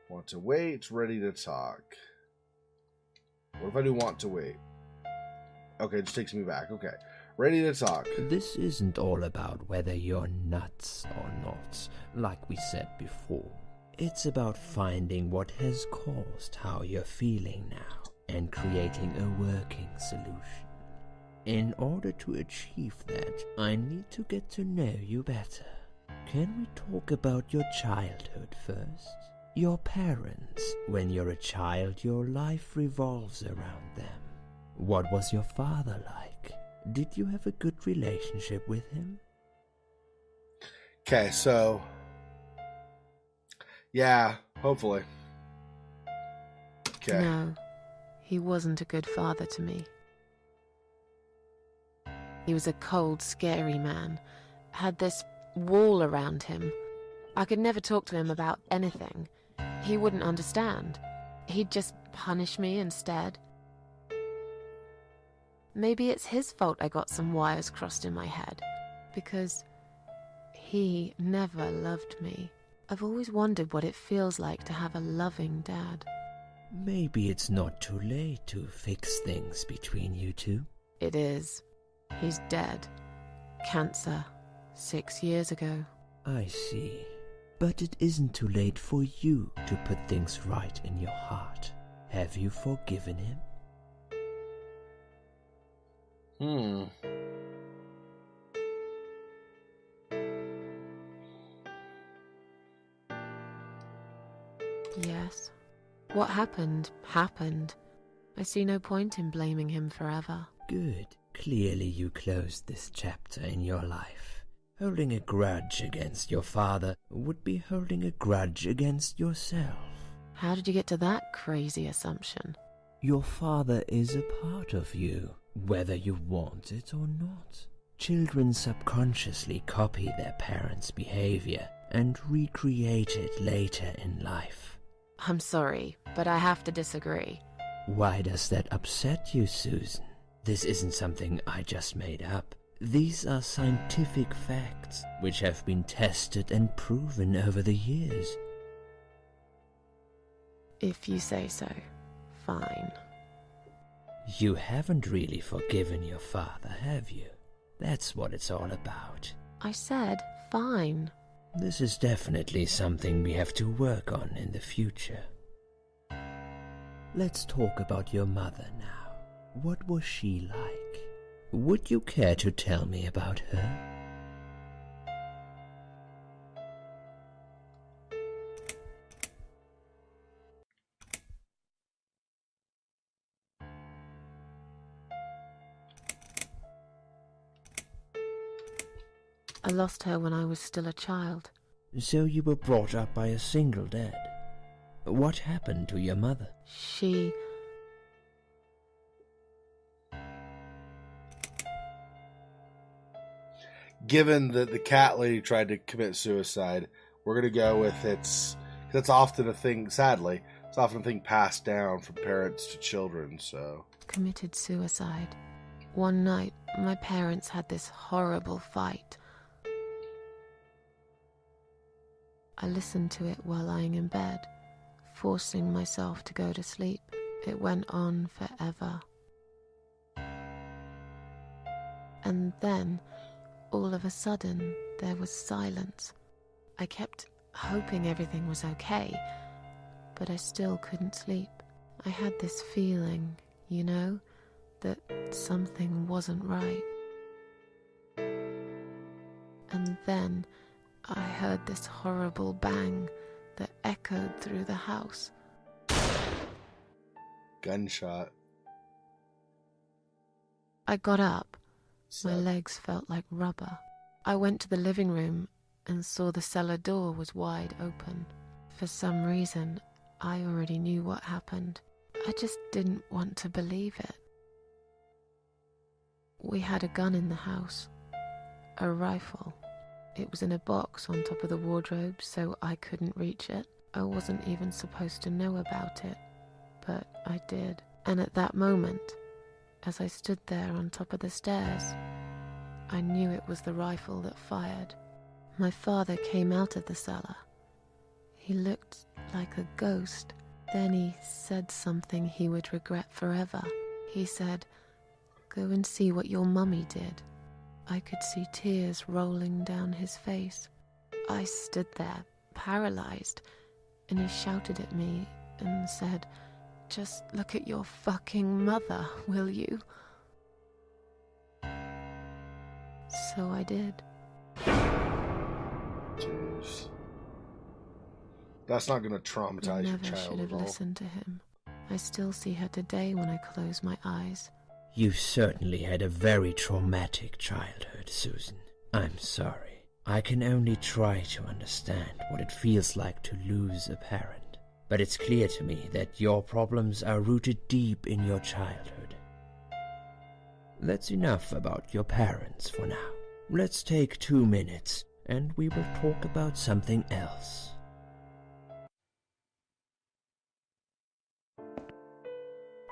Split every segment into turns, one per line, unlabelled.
Want to wait, ready to talk. What if I do want to wait? Okay, it just takes me back. Okay. Ready to talk.
This isn't all about whether you're nuts or not, like we said before. It's about finding what has caused how you're feeling now and creating a working solution. In order to achieve that, I need to get to know you better. Can we talk about your childhood first? Your parents. When you're a child, your life revolves around them. What was your father like? Did you have a good relationship with him?
Okay, so... yeah, hopefully. Okay.
No, he wasn't a good father to me. He was a cold, scary man. Had this wall around him. I could never talk to him about anything. He wouldn't understand. He'd just punish me instead. Maybe it's his fault I got some wires crossed in my head, because he never loved me. I've always wondered what it feels like to have a loving dad.
Maybe it's not too late to fix things between you two.
It is. He's dead. Cancer. 6 years ago.
I see. But it isn't too late for you to put things right in your heart. Have you forgiven him?
Yes. What happened, happened. I see no point in blaming him forever.
Good. Clearly you closed this chapter in your life. Holding a grudge against your father would be holding a grudge against yourself.
How did you get to that crazy assumption?
Your father is a part of you, whether you want it or not. Children subconsciously copy their parents' behavior and recreate it later in life.
I'm sorry, but I have to disagree.
Why does that upset you, Susan? This isn't something I just made up. These are scientific facts which have been tested and proven over the years.
If you say so, fine.
You haven't really forgiven your father, have you? That's what it's all about.
I said fine.
This is definitely something we have to work on in the future. Let's talk about your mother now. What was she like? Would you care to tell me about her?
I lost her when I was still a child.
So you were brought up by a single dad. What happened to your mother?
She...
Given that the cat lady tried to commit suicide, we're going to go with that's often a thing, sadly, it's often a thing passed down from parents to children, so...
committed suicide. One night, my parents had this horrible fight. I listened to it while lying in bed, forcing myself to go to sleep. It went on forever. And then, all of a sudden, there was silence. I kept hoping everything was okay, but I still couldn't sleep. I had this feeling, you know, that something wasn't right. And then I heard this horrible bang that echoed through the house.
Gunshot.
I got up.
So,
My legs felt like rubber. I went to the living room and saw the cellar door was wide open. For some reason, I already knew what happened. I just didn't want to believe it. We had a gun in the house, a rifle. It was in a box on top of the wardrobe, so I couldn't reach it. I wasn't even supposed to know about it, but I did. And at that moment, as I stood there on top of the stairs, I knew it was the rifle that fired. My father came out of the cellar. He looked like a ghost. Then he said something he would regret forever. He said, "Go and see what your mummy did." I could see tears rolling down his face. I stood there, paralyzed, and he shouted at me and said, "Just look at your fucking mother, will you?" So I did.
Jeez. That's not going to traumatize your
I never
child
should have
at all.
listened to him. I still see her today when I close my eyes.
You certainly had a very traumatic childhood, Susan. I'm sorry. I can only try to understand what it feels like to lose a parent. But it's clear to me that your problems are rooted deep in your childhood. That's enough about your parents for now. Let's take 2 minutes, and we will talk about something else.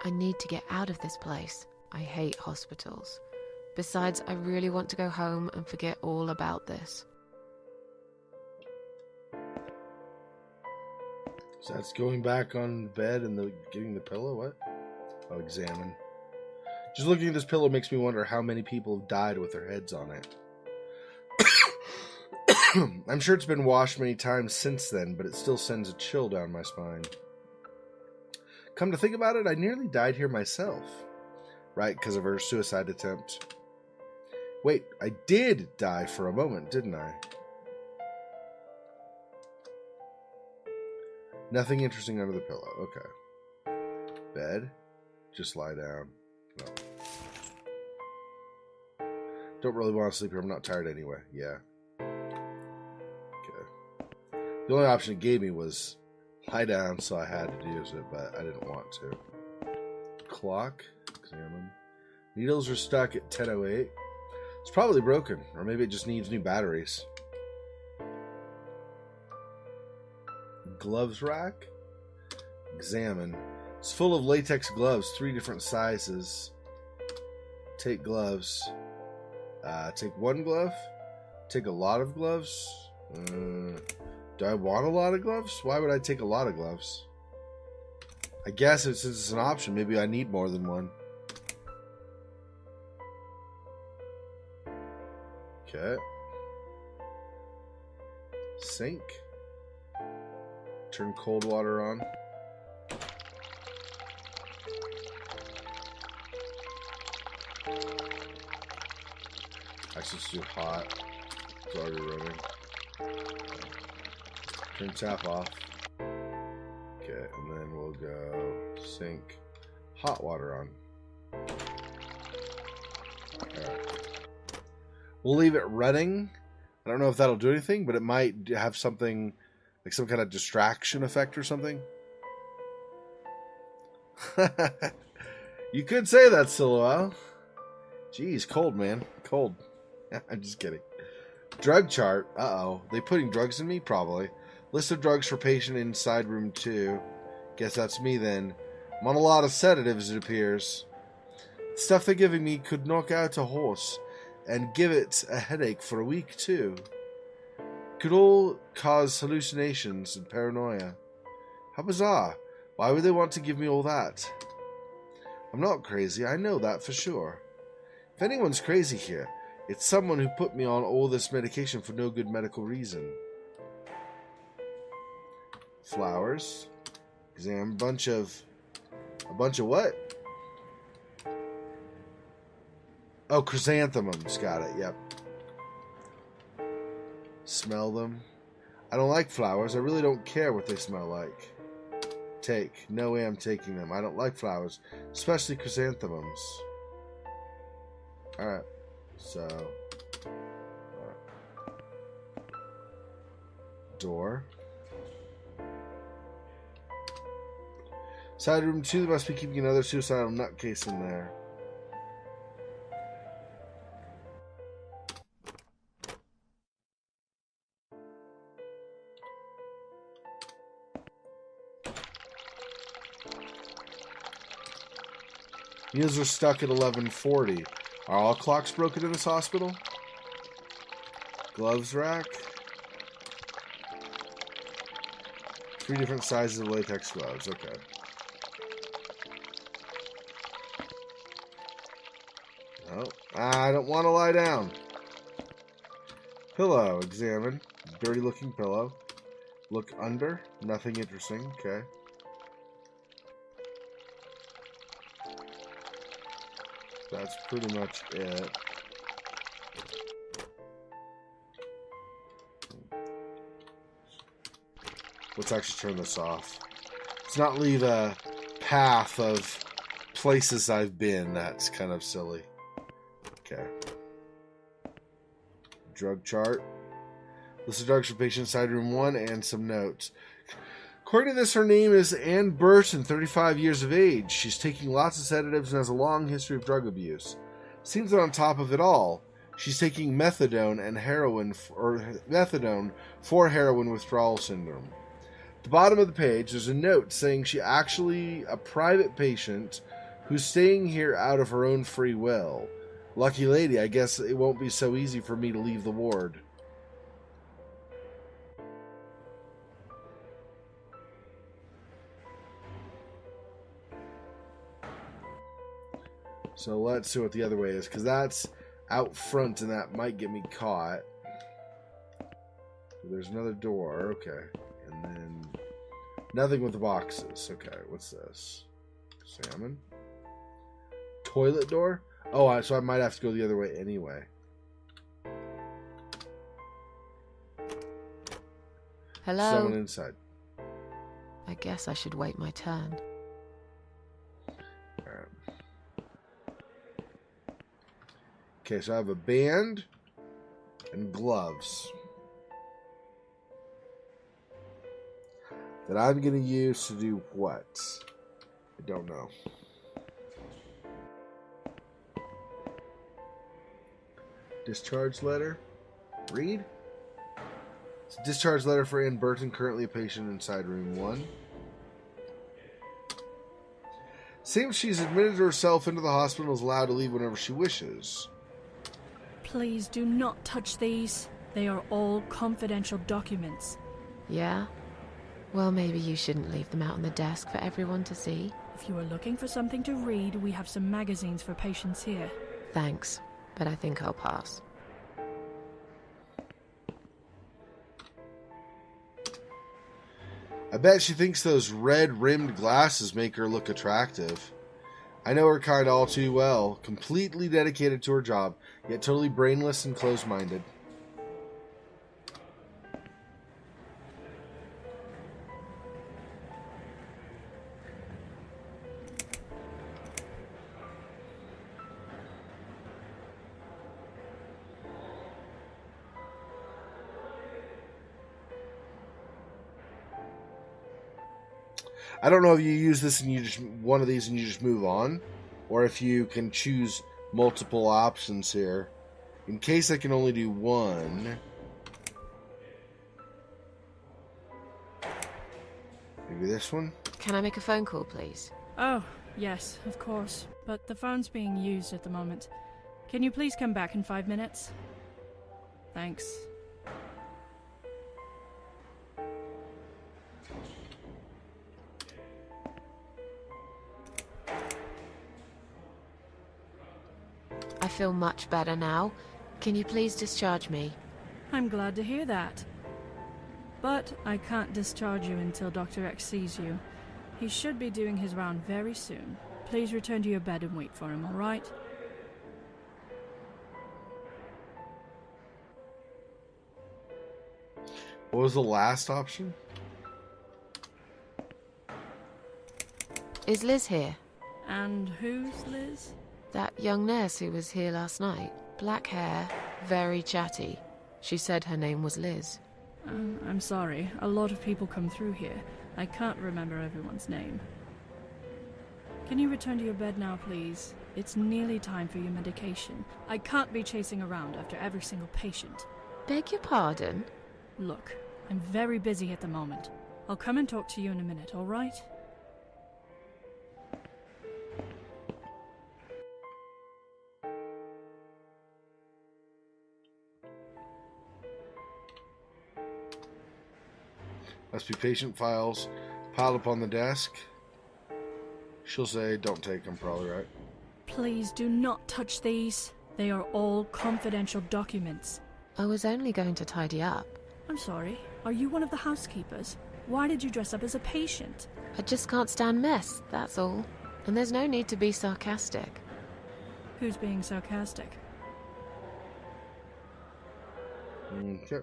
I need to get out of this place. I hate hospitals. Besides, I really want to go home and forget all about this.
So that's going back on bed and getting the pillow? What? Oh, examine. Just looking at this pillow makes me wonder how many people have died with their heads on it. I'm sure it's been washed many times since then, but it still sends a chill down my spine. Come to think about it, I nearly died here myself. Right, because of her suicide attempt. Wait, I did die for a moment, didn't I? Nothing interesting under the pillow. Okay. Bed. Just lie down. No. Don't really want to sleep here. I'm not tired anyway. Yeah. Okay. The only option it gave me was lie down, so I had to use it, but I didn't want to. Clock. Examine. Needles are stuck at 10:08. It's probably broken, or maybe it just needs new batteries. Gloves rack. Examine. It's full of latex gloves, 3 different sizes. Take gloves. Take 1 glove. Take a lot of gloves. Do I want a lot of gloves? Why would I take a lot of gloves? I guess since it's an option, maybe I need more than one. Okay. Sink. Turn cold water on. Actually, it's too hot. It's already running. Turn tap off. Okay, and then we'll go sink. Hot water on. Alright. We'll leave it running. I don't know if that'll do anything, but it might have something, like some kind of distraction effect or something. You could say that, Silhouette. Jeez, cold, man. Cold. I'm just kidding. Drug chart. Uh-oh. They putting drugs in me? Probably. List of drugs for patient inside room 2. Guess that's me then. I'm on a lot of sedatives, it appears. The stuff they're giving me could knock out a horse and give it a headache for a week, too. Could all cause hallucinations and paranoia. How bizarre. Why would they want to give me all that? I'm not crazy, I know that for sure. If anyone's crazy here, it's someone who put me on all this medication for no good medical reason. Flowers. Exam. A bunch of what? Oh, chrysanthemums. Got it. Yep. Smell them. I don't like flowers. I really don't care what they smell like. Take. No way I'm taking them. I don't like flowers. Especially chrysanthemums. Alright. So. Alright. Door. Side room 2, they must be keeping another suicidal nutcase in there. Meals are stuck at 11:40. Are all clocks broken in this hospital? Gloves rack. 3 different sizes of latex gloves. Okay. Oh, I don't want to lie down. Pillow. Examine. Dirty looking pillow. Look under. Nothing interesting. Okay. That's pretty much it. Let's actually turn this off. Let's not leave a path of places I've been. That's kind of silly. Okay. Drug chart. List of drugs for patient side room 1 and some notes. According to this, her name is Ann Burton, 35 years of age. She's taking lots of sedatives and has a long history of drug abuse. Seems that on top of it all, she's taking methadone for heroin withdrawal syndrome. At the bottom of the page, there's a note saying she actually a private patient who's staying here out of her own free will. Lucky lady, I guess it won't be so easy for me to leave the ward. So let's see what the other way is, because that's out front and that might get me caught. There's another door, okay. And then nothing with the boxes. Okay, what's this? Salmon? Toilet door? Oh, so I might have to go the other way anyway.
Hello?
Someone inside.
I guess I should wait my turn.
Alright. Okay, so I have a band and gloves that I'm going to use to do what? I don't know. Discharge letter. Read. It's a discharge letter for Ann Burton, currently a patient inside room 1. Seems she's admitted herself into the hospital and is allowed to leave whenever she wishes.
Please do not touch these. They are all confidential documents.
Yeah? Well, maybe you shouldn't leave them out on the desk for everyone to see.
If you are looking for something to read, we have some magazines for patients here.
Thanks, but I think I'll pass.
I bet she thinks those red-rimmed glasses make her look attractive. I know her kind all too well. Completely dedicated to her job, yet totally brainless and close-minded. I don't know if you use this and you just one of these and you just move on, or if you can choose multiple options here. In case I can only do one, maybe this one.
Can I make a phone call, please?
Oh, yes, of course. But the phone's being used at the moment. Can you please come back in 5 minutes? Thanks.
I feel much better now. Can you please discharge me?
I'm glad to hear that. But I can't discharge you until Dr. X sees you. He should be doing his round very soon. Please return to your bed and wait for him, all right?
What was the last option?
Is Liz here?
And who's Liz?
That young nurse who was here last night. Black hair, very chatty. She said her name was Liz.
I'm sorry. A lot of people come through here. I can't remember everyone's name. Can you return to your bed now, please? It's nearly time for your medication. I can't be chasing around after every single patient.
Beg your pardon?
Look, I'm very busy at the moment. I'll come and talk to you in a minute, all right?
Must be patient files piled up on the desk. She'll say, don't take them, probably, right?
Please do not touch these. They are all confidential documents.
I was only going to tidy up.
I'm sorry. Are you one of the housekeepers? Why did you dress up as a patient?
I just can't stand mess, that's all. And there's no need to be sarcastic.
Who's being sarcastic?
Okay.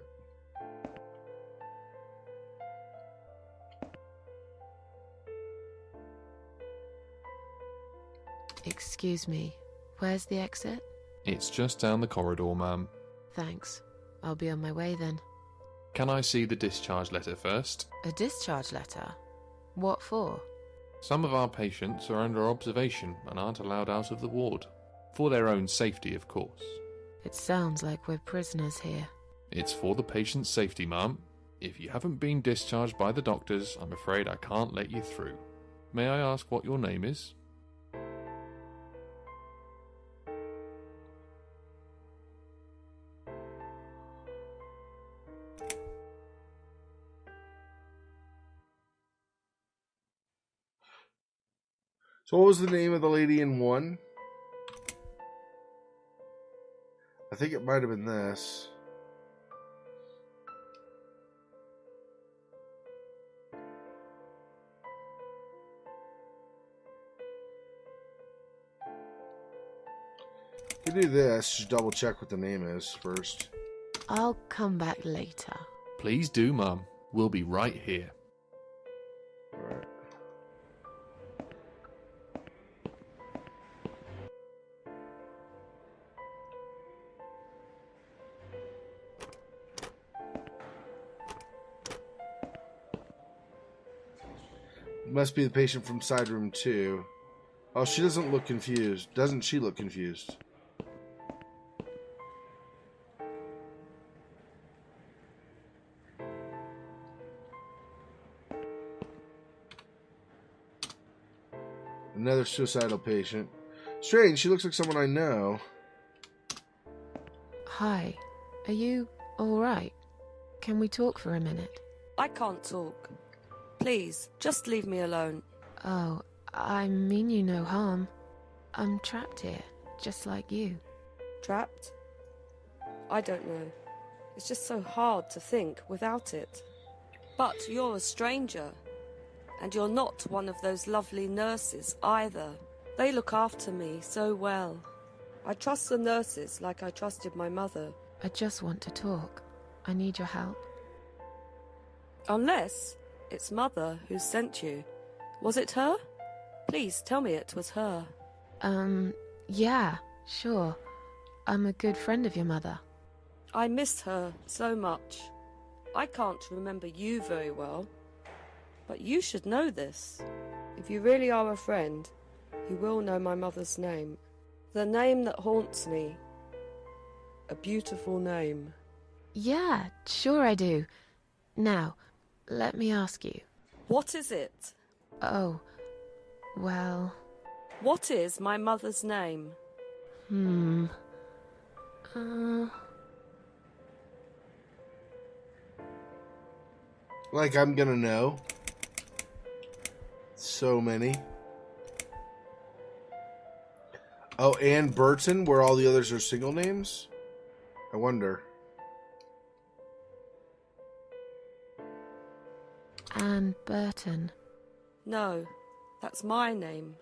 Excuse me, where's the exit?
It's just down the corridor, ma'am.
Thanks. I'll be on my way then.
Can I see the discharge letter first?
A discharge letter? What for?
Some of our patients are under observation and aren't allowed out of the ward. For their own safety, of course.
It sounds like we're prisoners here.
It's for the patient's safety, ma'am. If you haven't been discharged by the doctors, I'm afraid I can't let you through. May I ask what your name is?
So what was the name of the lady in 1? I think it might have been this. You do this, just double check what the name is first.
I'll come back later.
Please do, ma'am. We'll be right here.
Alright. Must be the patient from side room 2. Oh, she doesn't look confused. Doesn't she look confused? Another suicidal patient. Strange, she looks like someone I know.
Hi. Are you alright? Can we talk for a minute?
I can't talk. Please, just leave me alone.
Oh, I mean you no harm. I'm trapped here, just like you.
Trapped? I don't know. It's just so hard to think without it. But you're a stranger. And you're not one of those lovely nurses either. They look after me so well. I trust the nurses like I trusted my mother.
I just want to talk. I need your help.
Unless it's Mother who sent you. Was it her? Please tell me it was her.
Yeah, sure. I'm a good friend of your mother.
I miss her so much. I can't remember you very well. But you should know this. If you really are a friend, you will know my mother's name. The name that haunts me. A beautiful name.
Yeah, sure I do. Now, let me ask you.
What is it?
Oh, well...
What is my mother's name?
Like I'm gonna know. So many. Oh, Ann Burton, where all the others are single names? I wonder.
Ann Burton.
No, that's my name.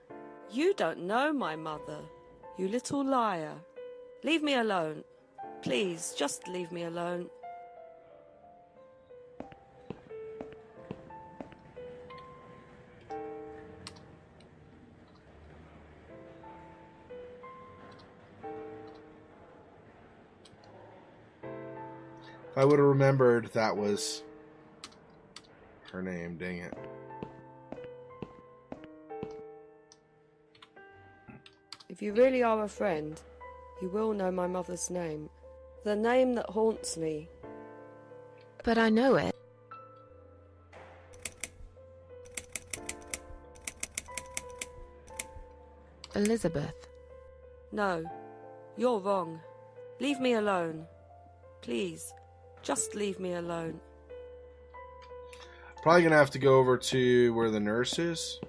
You don't know my mother, you little liar. Leave me alone. Please, just leave me alone.
If I would have remembered that was her name, dang it.
If you really are a friend, you will know my mother's name. The name that haunts me.
But I know it. Elizabeth.
No, you're wrong. Leave me alone. Please, just leave me alone.
Probably gonna have to go over to where the nurse is.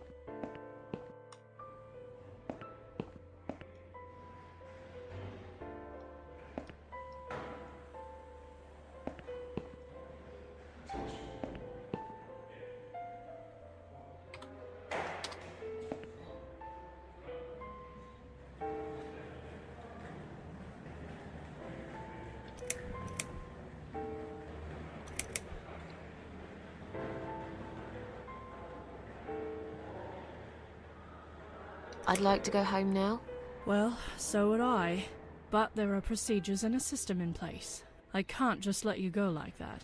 I'd like to go home now.
Well, so would I. But there are procedures and a system in place. I can't just let you go like that.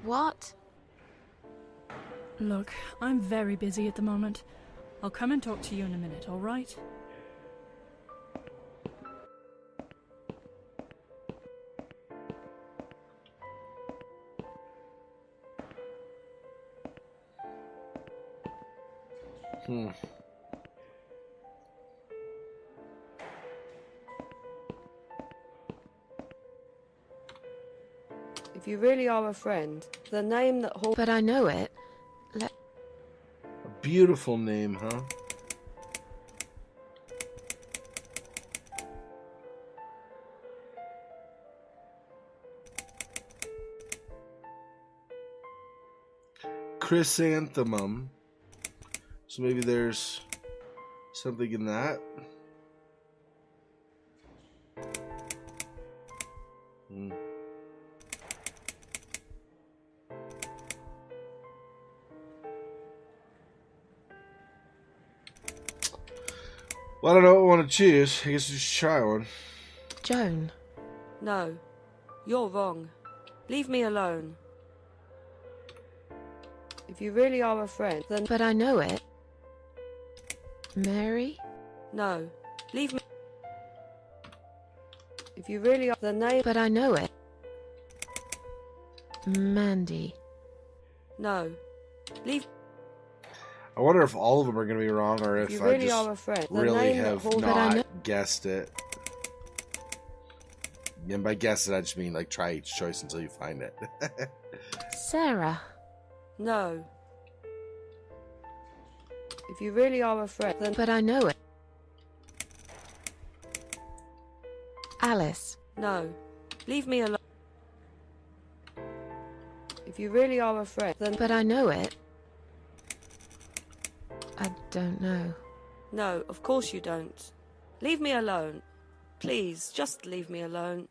What?
Look, I'm very busy at the moment. I'll come and talk to you in a minute, alright?
If you really are a friend, the name that haunts...
But I know it.
A beautiful name, huh? Chrysanthemum. So maybe there's something in that. Well, I don't know what I want to choose. I guess just try one.
Joan.
No, you're wrong. Leave me alone. If you really are a friend, then...
But I know it. Mary?
No, leave me... If you really are... The name...
But I know it. Mandy.
No, leave...
I wonder if all of them are going to be wrong, or if
you
I
really
just
are a friend, the
really
name that
have
haunts...
But I know-
not guessed it. And by guess it, I just mean like try each choice until you find it.
Sarah.
No. If you really are a friend, then...
But I know it. Alice.
No, leave me alone. If you really are a friend, then...
But I know it. I don't know.
No, of course you don't. Leave me alone. Please, just leave me alone.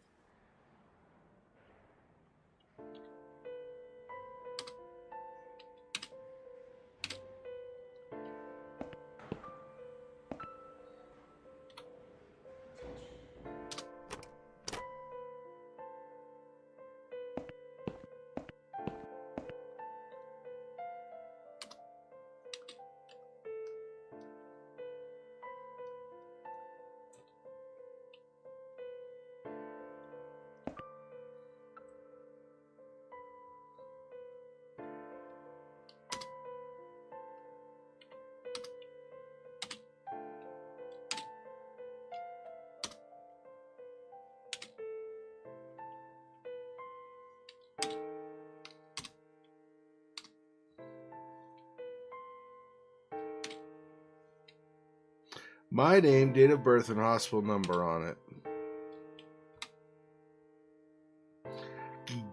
My name, date of birth, and hospital number on it.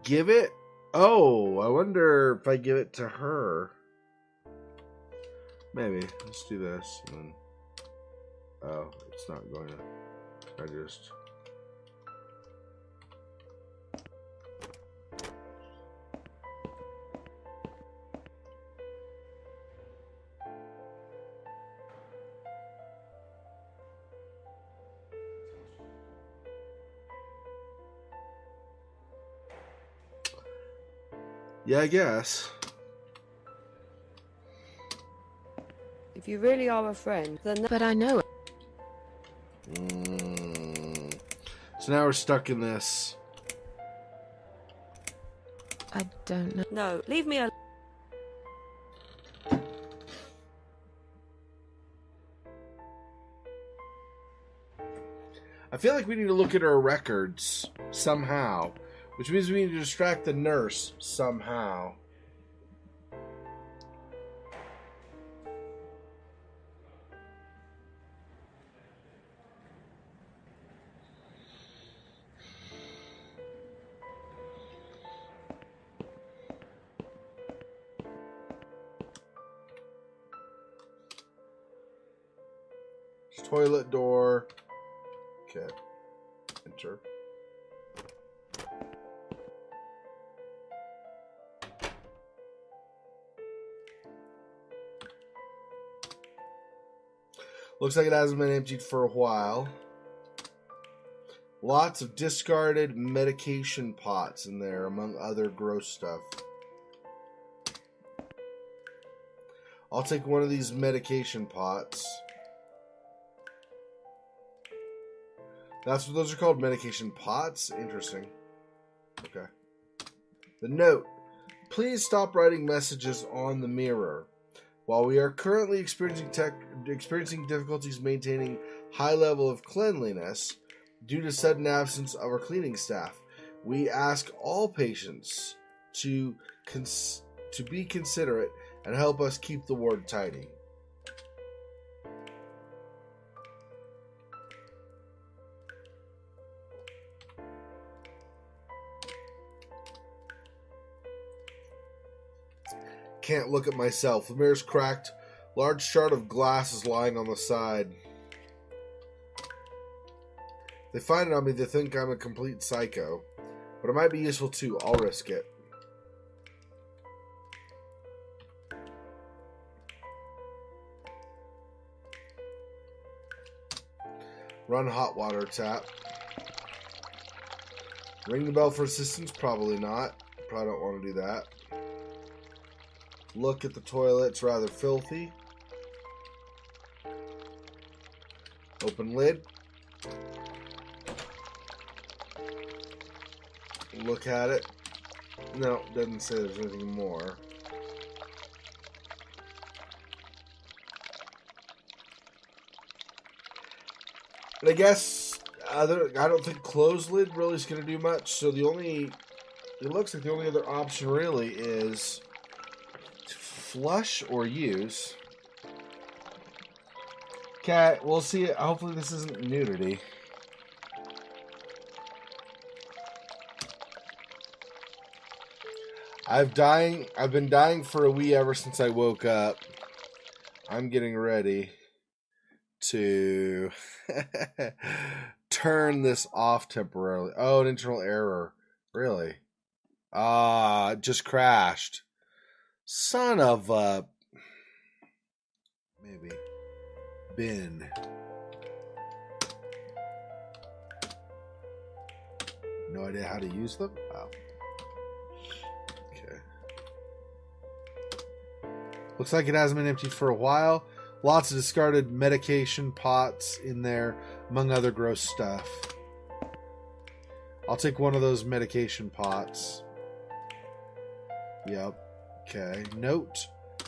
Give it? Oh, I wonder if I give it to her. Maybe. Let's do this. And then... Oh, it's not going to... I just... Yeah, I guess.
If you really are a friend, then...
But I know it.
So now we're stuck in this.
I don't know.
No, leave me alone.
I feel like we need to look at our records somehow, which means we need to distract the nurse somehow. Toilet door. Okay. Enter. Looks like it hasn't been emptied for a while. Lots of discarded medication pots in there, among other gross stuff. I'll take one of these medication pots. That's what those are called, medication pots? Interesting. Okay. The note. Please stop writing messages on the mirror. While we are currently experiencing difficulties maintaining high level of cleanliness due to sudden absence of our cleaning staff, we ask all patients to be considerate and help us keep the ward tidy. Can't look at myself. The mirror's cracked. Large shard of glass is lying on the side. They find it on me, they think I'm a complete psycho. But it might be useful too. I'll risk it. Run hot water tap. Ring the bell for assistance? Probably not. Probably don't want to do that. Look at the toilet. It's rather filthy. Open lid. Look at it. No, doesn't say there's anything more. And I guess I don't think closed lid really is going to do much. So it looks like the only other option really is to flush or use. Okay, we'll see. Hopefully this isn't nudity. I've been dying for a wee ever since I woke up. I'm getting ready to turn this off temporarily. Oh, an internal error. Really? It just crashed. Son of a... Maybe. Bin. No idea how to use them? Oh. Okay. Looks like it hasn't been emptied for a while. Lots of discarded medication pots in there, among other gross stuff. I'll take one of those medication pots. Yep. Okay. Note.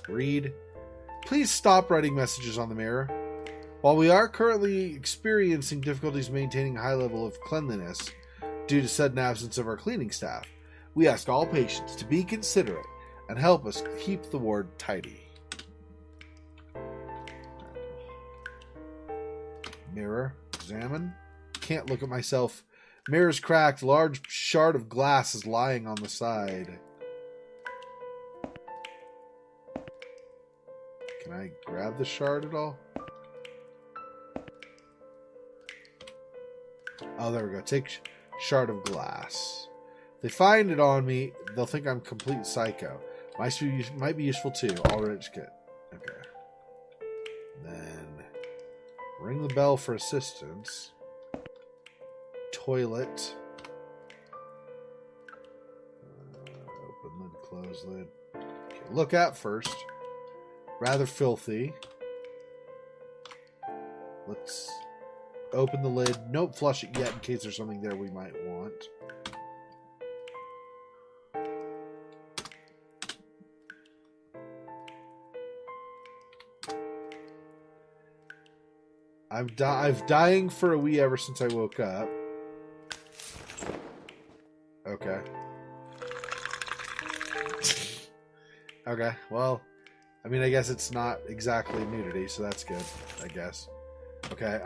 Read. Please stop writing messages on the mirror. While we are currently experiencing difficulties maintaining high level of cleanliness due to sudden absence of our cleaning staff, we ask all patients to be considerate and help us keep the ward tidy. Mirror. Examine. Can't look at myself. Mirror's cracked. Large shard of glass is lying on the side. Can I grab the shard at all? Oh, there we go. Take shard of glass. If they find it on me, they'll think I'm complete psycho. Might be useful too. All rich kit. Okay. Then ring the bell for assistance. Toilet. Open lid, close lid. Okay, look at first. Rather filthy. Let's open the lid. Don't flush it yet in case there's something there we might want. I've dying for a wee ever since I woke up. Okay. Okay, well, I mean, I guess it's not exactly nudity, so that's good, I guess. Okay,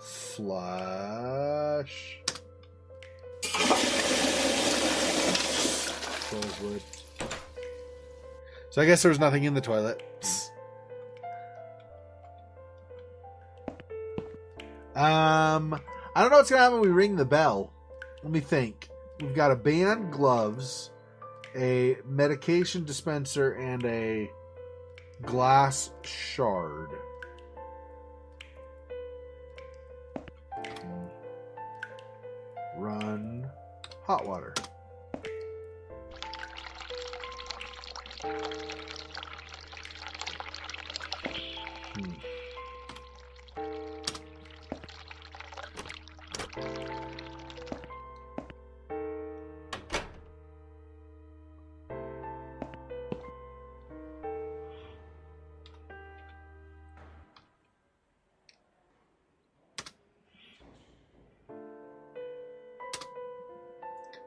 flush. Close lid. So I guess there was nothing in the toilet. Psst. I don't know what's going to happen when we ring the bell. Let me think. We've got a band, gloves, a medication dispenser, and a glass shard. Run hot water.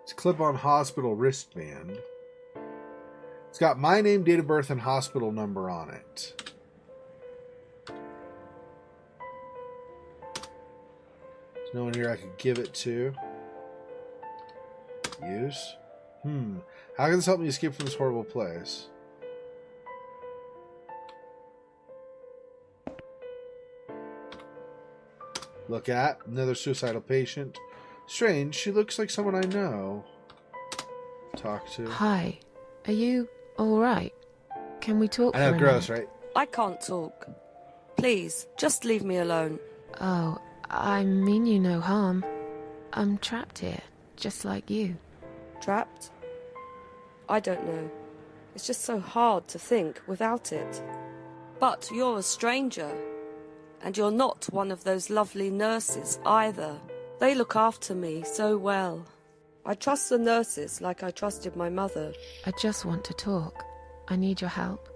It's a clip-on hospital wristband. It's got my name, date of birth, and hospital number on it. There's no one here I could give it to. Use. How can this help me escape from this horrible place? Look at. Another suicidal patient. Strange, she looks like someone I know. Talk to.
Hi. Are you alright? Can we talk
I know,
for a
gross,
minute?
right?
I can't talk. Please, just leave me alone.
Oh, I mean you no harm. I'm trapped here, just like you.
Trapped? I don't know. It's just so hard to think without it. But you're a stranger. And you're not one of those lovely nurses either. They look after me so well. I trust the nurses like I trusted my mother.
I just want to talk. I need your help.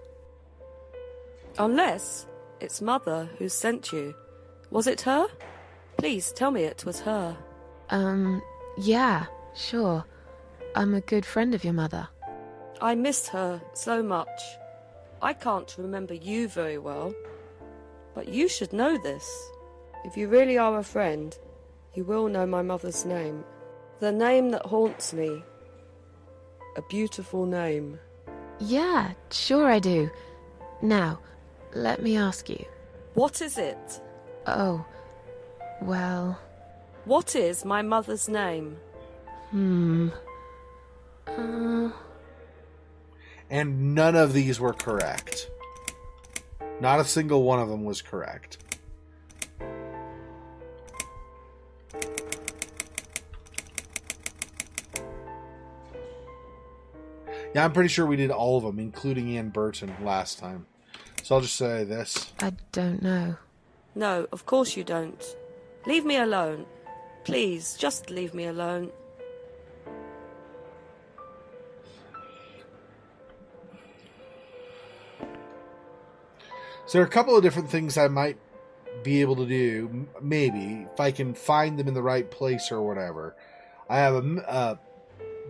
Unless it's Mother who sent you. Was it her? Please tell me it was her.
Yeah, sure. I'm a good friend of your mother.
I miss her so much. I can't remember you very well. But you should know this. If you really are a friend, you will know my mother's name. The name that haunts me. A beautiful name.
Yeah, sure I do. Now, let me ask you.
What is it?
Oh, well...
What is my mother's name?
And none of these were correct. Not a single one of them was correct. Yeah, I'm pretty sure we did all of them, including Ann Burton last time. So I'll just say this.
I don't know.
No, of course you don't. Leave me alone. Please, just leave me alone.
So there are a couple of different things I might be able to do, maybe, if I can find them in the right place or whatever. I have a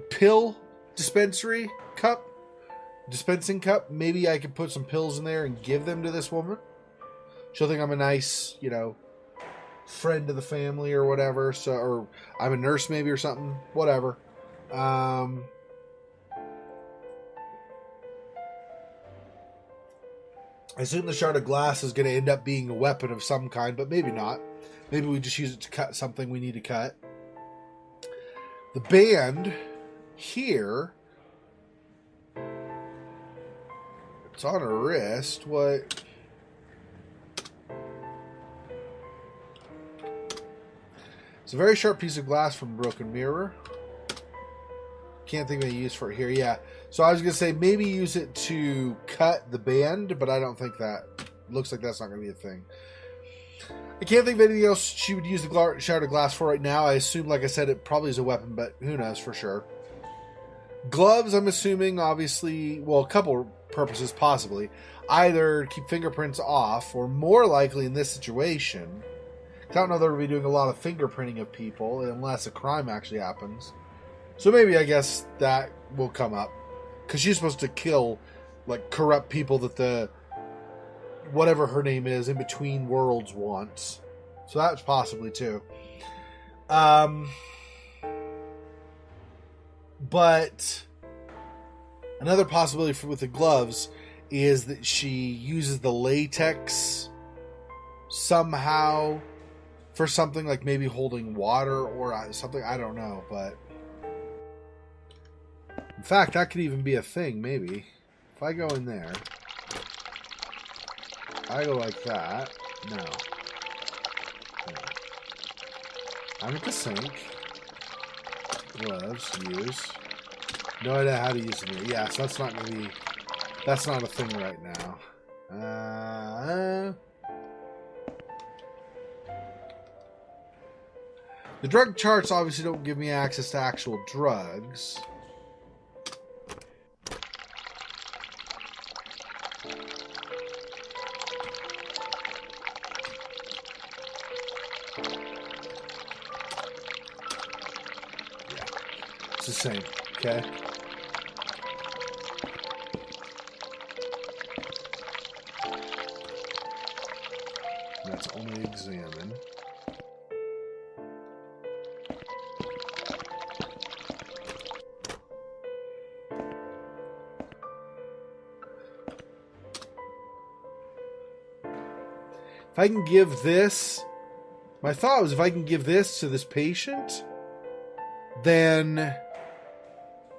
pill dispensing cup. Maybe I could put some pills in there and give them to this woman. She'll think I'm a nice, friend of the family or whatever. So, or I'm a nurse maybe or something. Whatever. I assume the shard of glass is going to end up being a weapon of some kind, but maybe not. Maybe we just use it to cut something we need to cut. The band here, it's on her wrist. What? It's a very sharp piece of glass from a broken mirror. Can't think of any use for it here. Yeah. So I was going to say maybe use it to cut the band, but I don't think that. Looks like that's not going to be a thing. I can't think of anything else she would use the shard of glass for right now. I assume, like I said, it probably is a weapon, but who knows for sure. Gloves, I'm assuming, obviously, well, a couple purposes possibly. Either keep fingerprints off, or more likely in this situation, I don't know that we'll be doing a lot of fingerprinting of people unless a crime actually happens. So maybe, I guess, that will come up. Because she's supposed to kill, corrupt people that the, whatever her name is, in between worlds wants. So that's possibly, too. But another possibility with the gloves is that she uses the latex somehow for something like maybe holding water or something. I don't know, but in fact, that could even be a thing. Maybe if I go in there, I go like that. No. I'm at the sink. Gloves, use. No idea how to use them here. Yeah, so that's not going to be... That's not a thing right now. The drug charts obviously don't give me access to actual drugs. It's the same, okay? That's only examine. If I can give this... My thought was if I can give this to this patient, then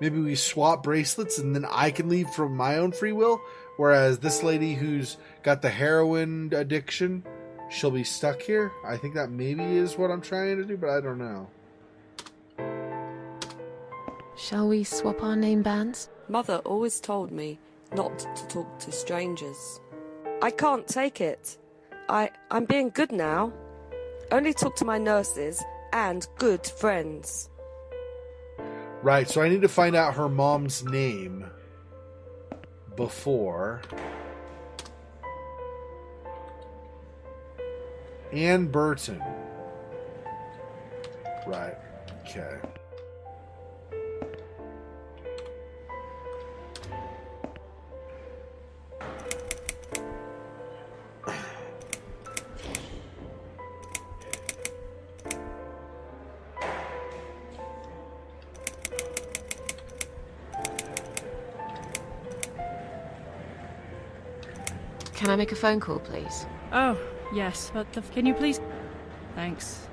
maybe we swap bracelets and then I can leave from my own free will. Whereas this lady who's got the heroin addiction, she'll be stuck here. I think that maybe is what I'm trying to do, but I don't know.
Shall we swap our name bands?
Mother always told me not to talk to strangers. I can't take it. I'm being good now. Only talk to my nurses and good friends.
Right, so I need to find out her mom's name before. Ann Burton. Right, okay.
Can I make a phone call, please?
Oh, yes, but can you please... Thanks.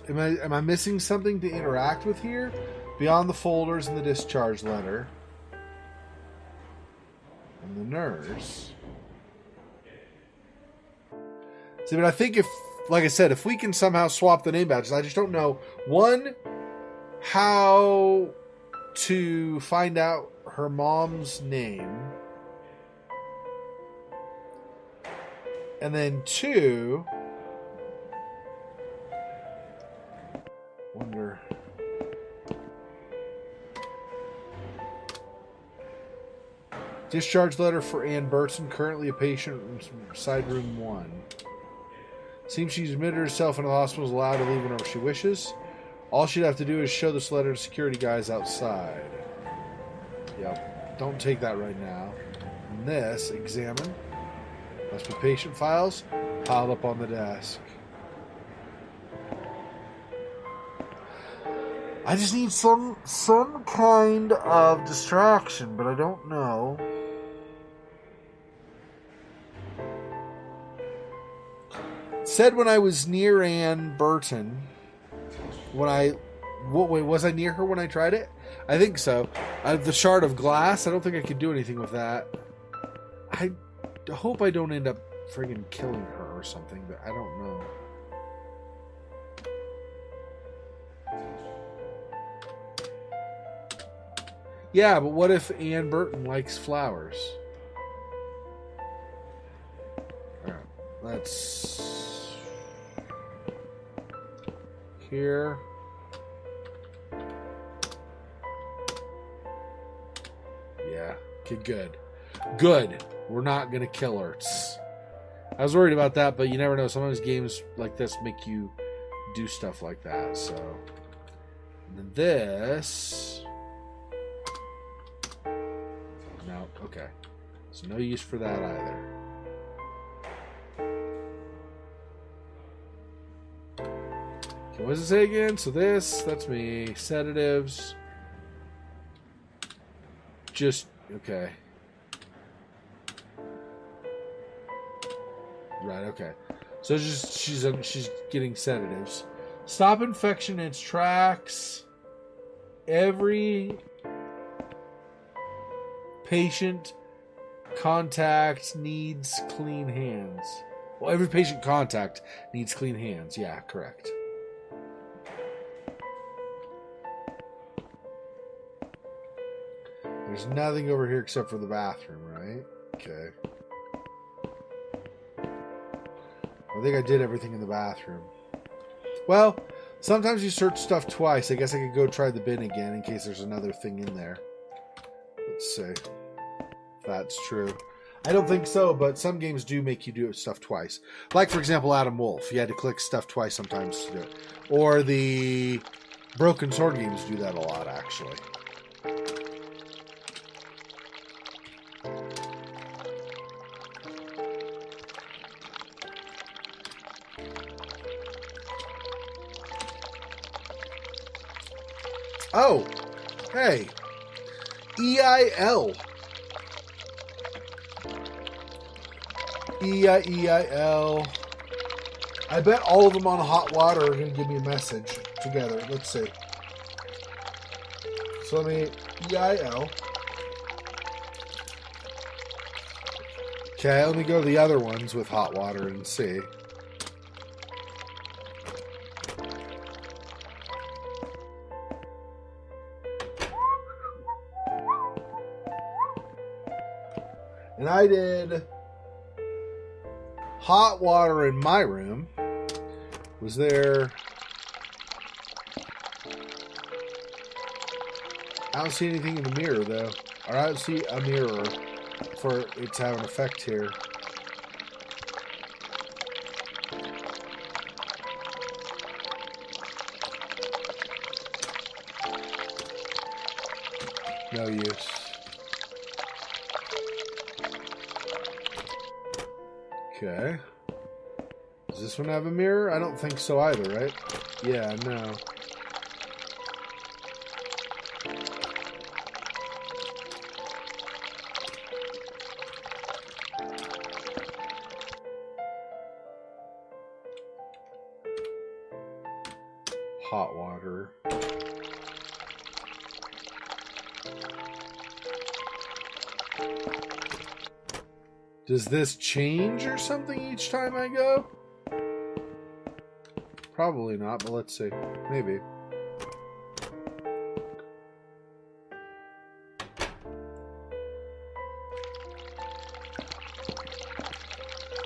Am I missing something to interact with here? Beyond the folders and the discharge letter. And the nurse. See, but I think if, like I said, if we can somehow swap the name badges, I just don't know, one, how to find out her mom's name. And then two, wonder... Discharge letter for Ann Burton, currently a patient in side room 1. Seems she's admitted herself into the hospital, is allowed to leave whenever she wishes. All she'd have to do is show this letter to security guys outside. Yep. Don't take that right now. And this, examine. Must be patient files piled up on the desk. I just need some kind of distraction, but I don't know. Said when I was near Ann Burton, wait, was I near her when I tried it? I think so. The shard of glass, I don't think I could do anything with that. I hope I don't end up friggin' killing her or something, but I don't know. Yeah, but what if Ann Burton likes flowers? Alright, let's... Here. Yeah. Okay, good. Good. We're not going to kill her. I was worried about that, but you never know. Sometimes games like this make you do stuff like that, so... And then this... No, okay. So no use for that either. Okay, what does it say again? So this, that's me. Sedatives. just... Okay. Right, okay. So she's getting sedatives. Stop infection in its tracks. Every patient contact needs clean hands. Well, every patient contact needs clean hands. Yeah, correct. There's nothing over here except for the bathroom, right? Okay. I think I did everything in the bathroom. Well, sometimes you search stuff twice. I guess I could go try the bin again in case there's another thing in there. Let's see if that's true. I don't think so, but some games do make you do stuff twice. Like, for example, Adam Wolf. You had to click stuff twice sometimes to do it. Or the Broken Sword games do that a lot, actually. Oh, hey, EIL. EIL. I bet all of them on hot water are going to give me a message together. Let's see. So let me, EIL. Okay, let me go to the other ones with hot water and see. And I did hot water in my room. Was there... I don't see anything in the mirror, though. Or I don't see a mirror for it to have an effect here. No use. Okay. Does this one have a mirror? I don't think so either, right? Yeah, no. Hot water. Does this change or something each time I go? Probably not, but let's see. Maybe.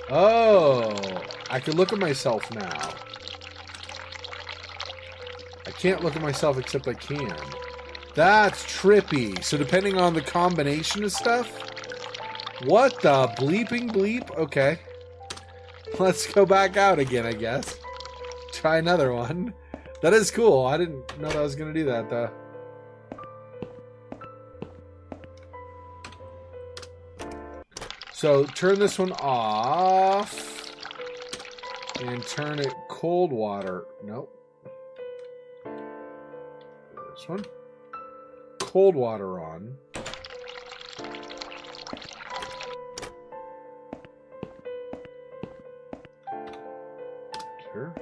Oh, I can look at myself now. I can't look at myself except I can. That's trippy. So depending on the combination of stuff... What the bleeping bleep? Okay. Let's go back out again, I guess. Try another one. That is cool. I didn't know that I was going to do that, though. So, turn this one off. And turn it cold water. Nope. This one. Cold water on. Sure.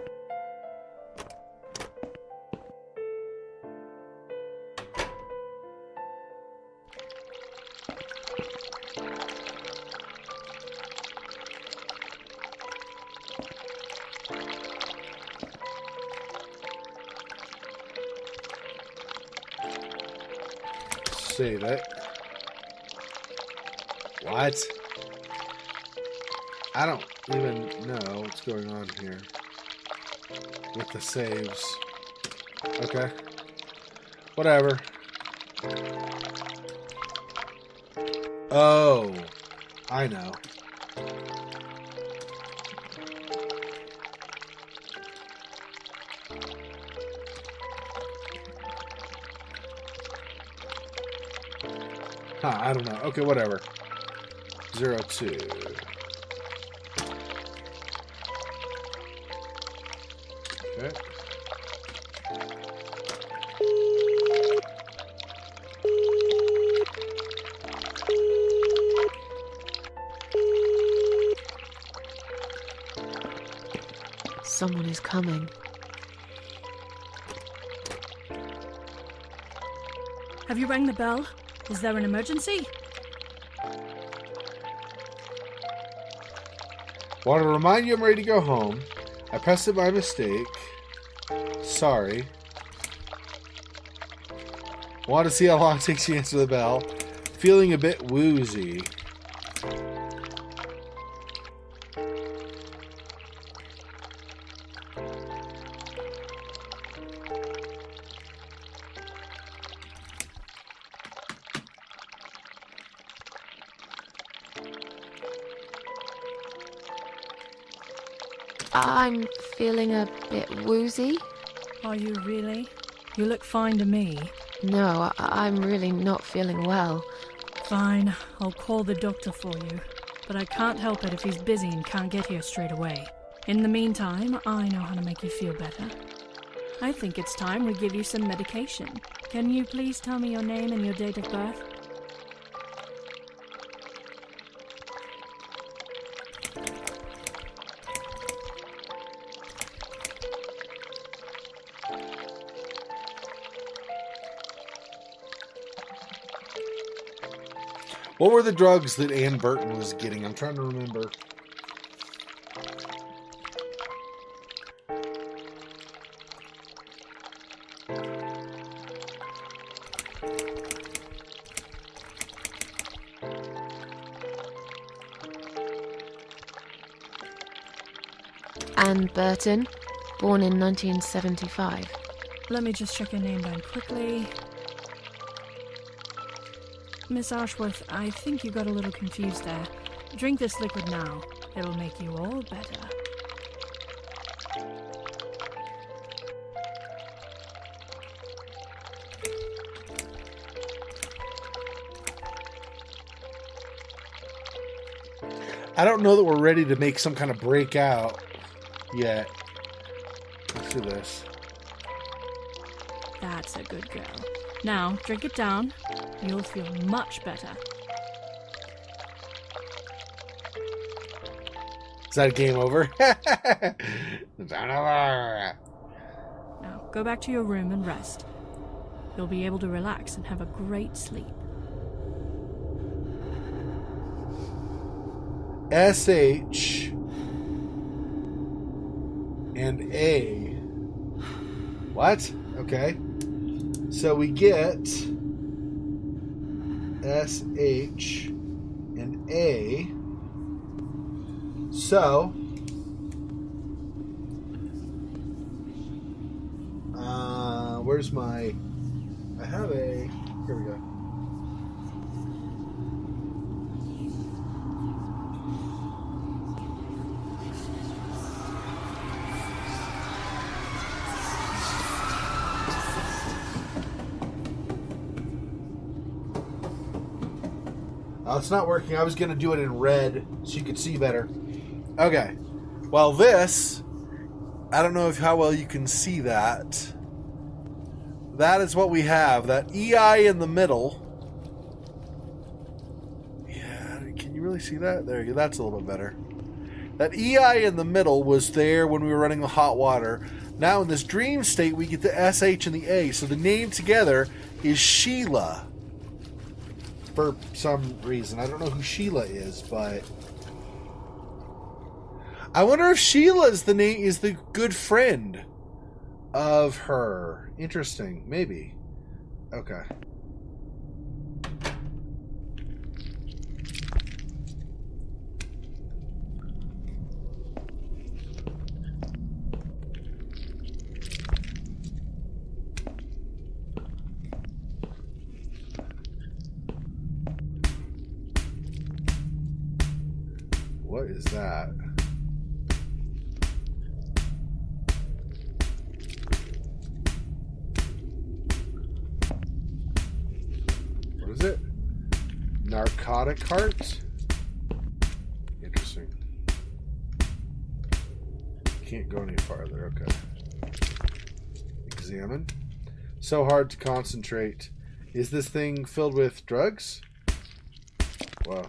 Save it. What? I don't even know what's going on here with the saves. Okay. Whatever. Oh, I know. Huh, I don't know. Okay, whatever. 02. Okay.
Someone is coming.
Have you rang the bell? Is there an emergency?
Want to remind you I'm ready to go home. I pressed it by mistake. Sorry. Want to see how long it takes you to answer the bell. Feeling a bit woozy.
I'm feeling a bit woozy.
Are you really? You look fine to me.
No, I'm really not feeling well.
Fine, I'll call the doctor for you. But I can't help it if he's busy and can't get here straight away. In the meantime, I know how to make you feel better. I think it's time we give you some medication. Can you please tell me your name and your date of birth?
What were the drugs that Ann Burton was getting? I'm trying to remember.
Ann Burton, born in 1975.
Let me just check your name down quickly. Miss Ashworth, I think you got a little confused there. Drink this liquid now. It'll make you all better.
I don't know that we're ready to make some kind of breakout yet. Let's do this.
That's a good girl. Now, drink it down. You'll feel much better.
Is that a game over? It's over.
Now, go back to your room and rest. You'll be able to relax and have a great sleep.
SH and A. What? Okay. So we get SH and A. So where's my... I have a... Here we go. Oh, it's not working. I was going to do it in red so you could see better. Okay. Well, this, I don't know how well you can see that. That is what we have. That EI in the middle. Yeah, can you really see that? There you go. That's a little bit better. That EI in the middle was there when we were running the hot water. Now in this dream state, we get the SH and the A. So the name together is Sheila. For some reason. I don't know who Sheila is, but... I wonder if Sheila is the good friend of her. Interesting. Maybe. Okay. What is that? What is it? Narcotic cart? Interesting. Can't go any farther. Okay. Examine. So hard to concentrate. Is this thing filled with drugs? Wow.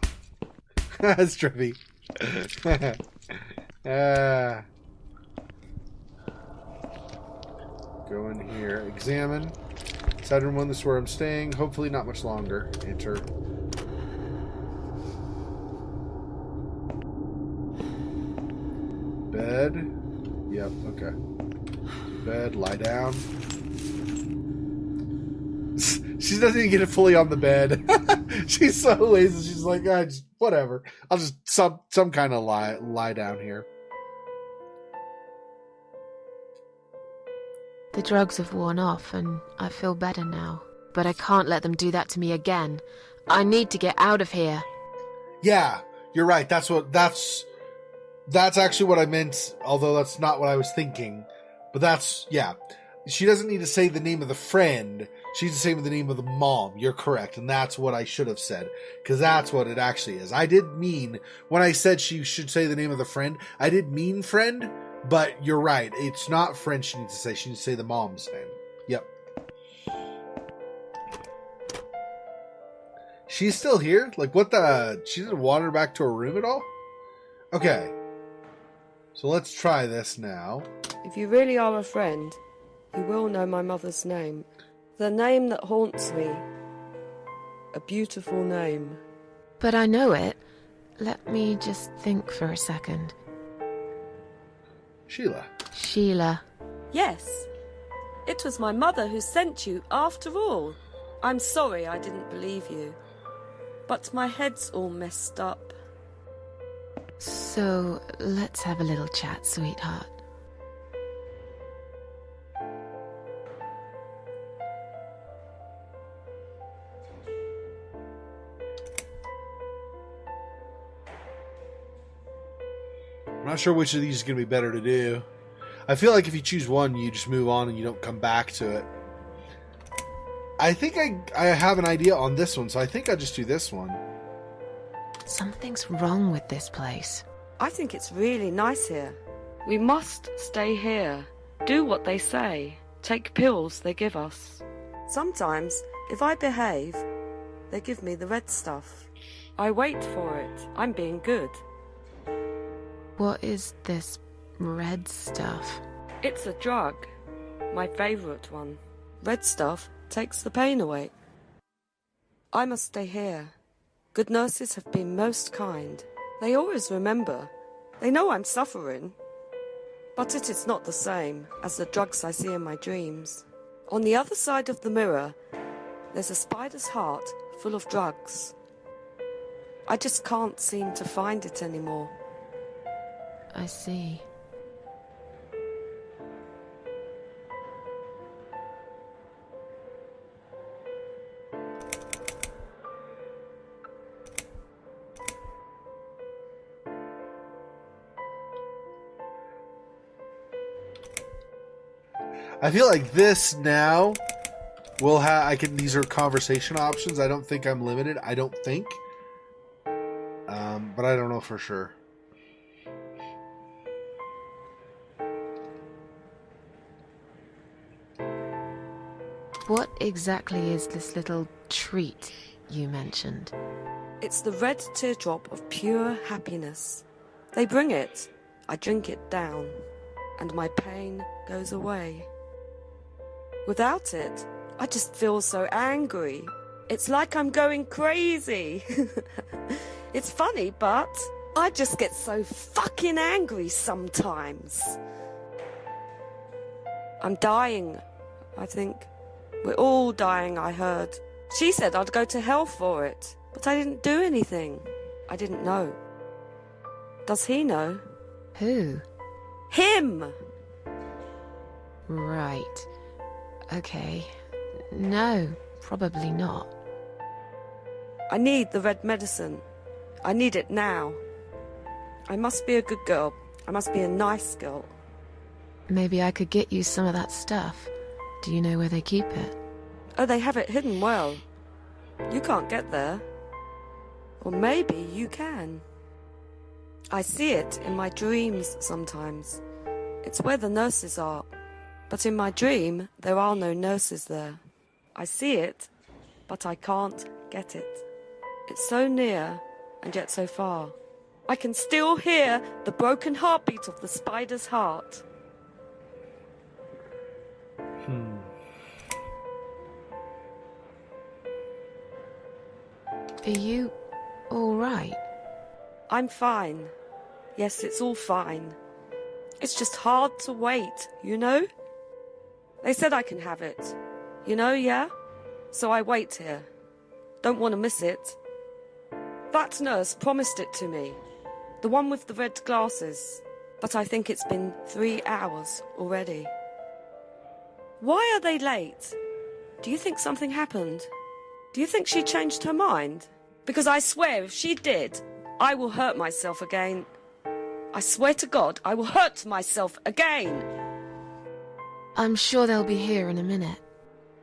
That's trippy. Go in here. Examine. Side room 1, this is where I'm staying. Hopefully not much longer. Enter. Bed. Yep, okay. Bed, lie down. She doesn't even get it fully on the bed. She's so lazy. She's like, just, whatever. I'll just some kind of lie down here.
The drugs have worn off and I feel better now. But I can't let them do that to me again. I need to get out of here.
Yeah, you're right. That's actually what I meant, although that's not what I was thinking. But yeah. She doesn't need to say the name of the friend. She needs to say the name of the mom. You're correct. And that's what I should have said. Because that's what it actually is. I did mean, when I said she should say the name of the friend, I did mean friend. But you're right. It's not friend she needs to say. She needs to say the mom's name. Yep. She's still here? Like, what the... She didn't wander back to her room at all? Okay. So let's try this now.
If you really are a friend, you will know my mother's name. The name that haunts me. A beautiful name.
But I know it. Let me just think for a second.
Sheila.
Sheila.
Yes. It was my mother who sent you after all. I'm sorry I didn't believe you. But my head's all messed up.
So, let's have a little chat, sweetheart.
I'm not sure which of these is going to be better to do. I feel like if you choose one, you just move on and you don't come back to it. I think I have an idea on this one, so I think I'll just do this one.
Something's wrong with this place.
I think it's really nice here. We must stay here. Do what they say. Take pills they give us. Sometimes, if I behave, they give me the red stuff. I wait for it. I'm being good.
What is this red stuff?
It's a drug. My favourite one. Red stuff takes the pain away. I must stay here. Good nurses have been most kind. They always remember. They know I'm suffering. But it is not the same as the drugs I see in my dreams. On the other side of the mirror, there's a spider's heart full of drugs. I just can't seem to find it anymore.
I see.
I feel like this now will have... These are conversation options. I don't think I'm limited. I don't think. But I don't know for sure.
What exactly is this little treat you mentioned?
It's the red teardrop of pure happiness. They bring it. I drink it down. And my pain goes away. Without it, I just feel so angry. It's like I'm going crazy. It's funny, but I just get so fucking angry sometimes. I'm dying, I think. We're all dying, I heard. She said I'd go to hell for it, but I didn't do anything. I didn't know. Does he know?
Who?
Him!
Right. Okay. No, probably not.
I need the red medicine. I need it now. I must be a good girl. I must be a nice girl.
Maybe I could get you some of that stuff. Do you know where they keep it?
Oh, they have it hidden well. You can't get there. Or maybe you can. I see it in my dreams sometimes. It's where the nurses are. But in my dream, there are no nurses there. I see it, but I can't get it. It's so near, and yet so far. I can still hear the broken heartbeat of the spider's heart.
Are you all right?
I'm fine. Yes, it's all fine. It's just hard to wait, you know? They said I can have it. You know, yeah? So I wait here. Don't want to miss it. That nurse promised it to me. The one with the red glasses. But I think it's been 3 hours already. Why are they late? Do you think something happened? Do you think she changed her mind? Because I swear if she did, I will hurt myself again. I swear to God, I will hurt myself again.
I'm sure they'll be here in a minute.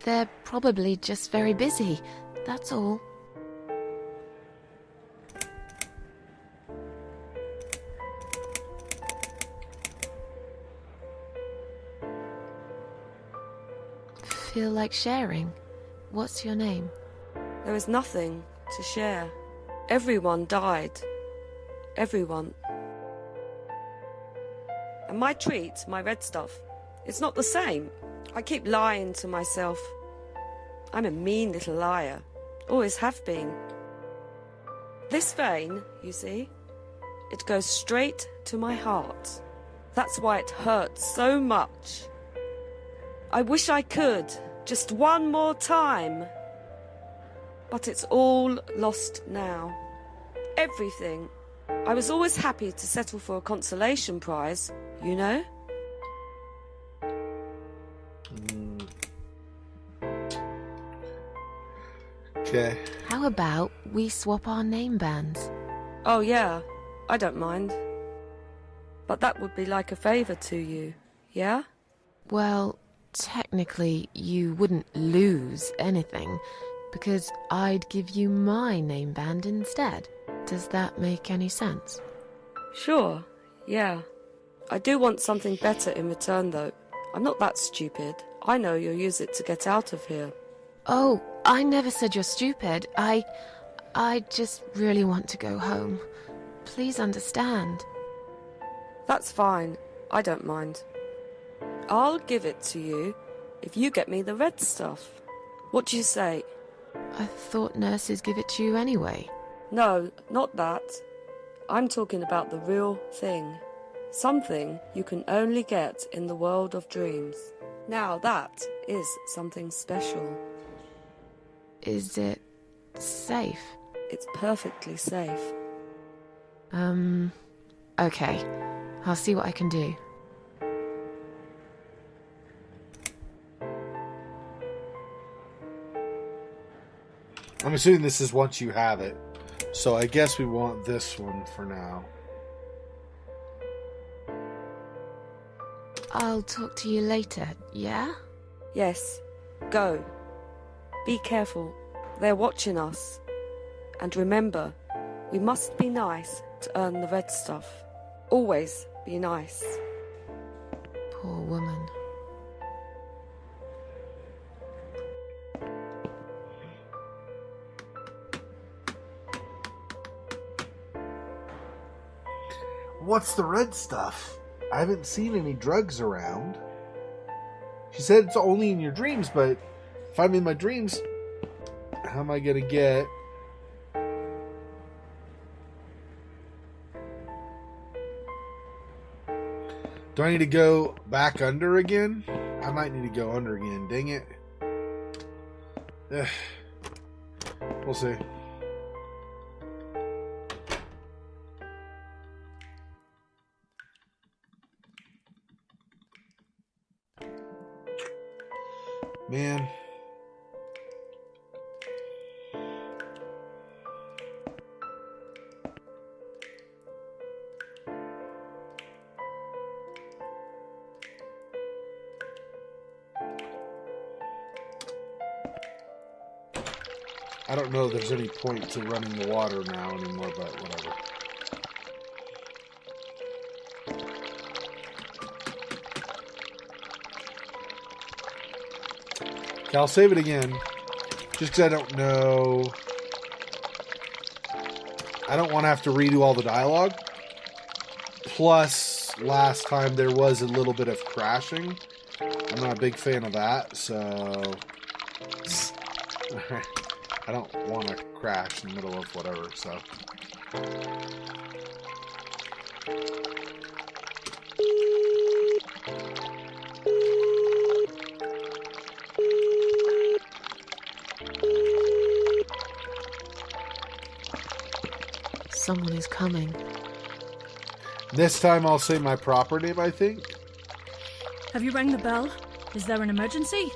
They're probably just very busy, that's all. Feel like sharing? What's your name?
There is nothing to share. Everyone died. Everyone. And my treat, my red stuff, it's not the same. I keep lying to myself. I'm a mean little liar. Always have been. This vein, you see, it goes straight to my heart. That's why it hurts so much. I wish I could, just one more time. But it's all lost now. Everything. I was always happy to settle for a consolation prize, you know?
Okay.
How about we swap our name bands?
Oh yeah, I don't mind. But that would be like a favour to you, yeah?
Well, technically you wouldn't lose anything, because I'd give you my name band instead. Does that make any sense?
Sure, yeah. I do want something better in return though. I'm not that stupid. I know you'll use it to get out of here.
Oh, I never said you're stupid. I just really want to go home. Please understand.
That's fine. I don't mind. I'll give it to you if you get me the red stuff. What do you say?
I thought nurses give it to you anyway.
No, not that. I'm talking about the real thing. Something you can only get in the world of dreams. Now that is something special.
Is it safe?
It's perfectly safe.
Okay. I'll see what I can do.
I'm assuming this is once you have it. So I guess we want this one for now.
I'll talk to you later, yeah?
Yes, go. Be careful. They're watching us. And remember, we must be nice to earn the red stuff. Always be nice.
Poor woman.
What's the red stuff? I haven't seen any drugs around. She said it's only in your dreams, but if I'm in my dreams, how am I gonna get... Do I need to go back under again? I might need to go under again, dang it. Ugh. We'll see. Man. I don't know if there's any point to running the water now anymore, but whatever. Okay, I'll save it again. Just because I don't know. I don't want to have to redo all the dialogue. Plus, last time there was a little bit of crashing. I'm not a big fan of that, so I don't want to crash in the middle of whatever, so.
Someone is coming.
This time I'll say my proper name, I think.
Have you rang the bell? Is there an emergency?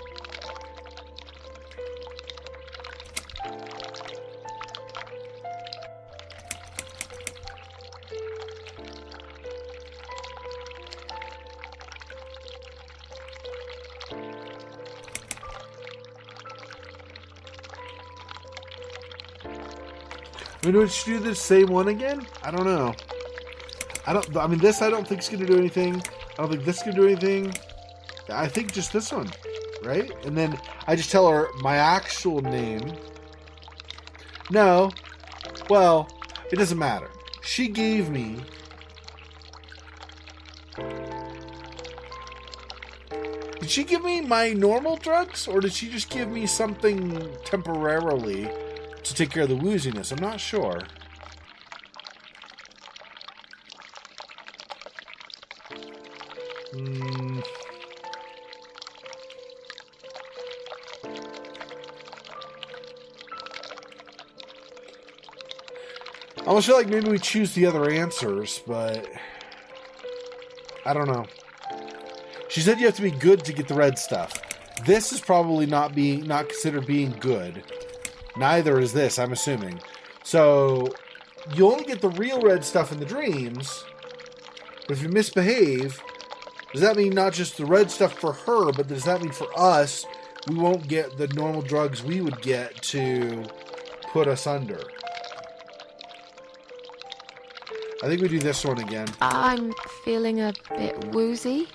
I mean, would she do the same one again? I don't know. I mean, this I don't think is going to do anything. I don't think this is going to do anything. I think just this one, right? And then I just tell her my actual name. No. Well, it doesn't matter. She gave me... Did she give me my normal drugs? Or did she just give me something temporarily to take care of the wooziness? I'm not sure. I almost feel like maybe we choose the other answers, but I don't know. She said you have to be good to get the red stuff. This is probably not considered being good. Neither is this, I'm assuming. So you only get the real red stuff in the dreams. But if you misbehave, does that mean not just the red stuff for her, but does that mean for us, we won't get the normal drugs we would get to put us under? I think we do this one again.
I'm feeling a bit woozy.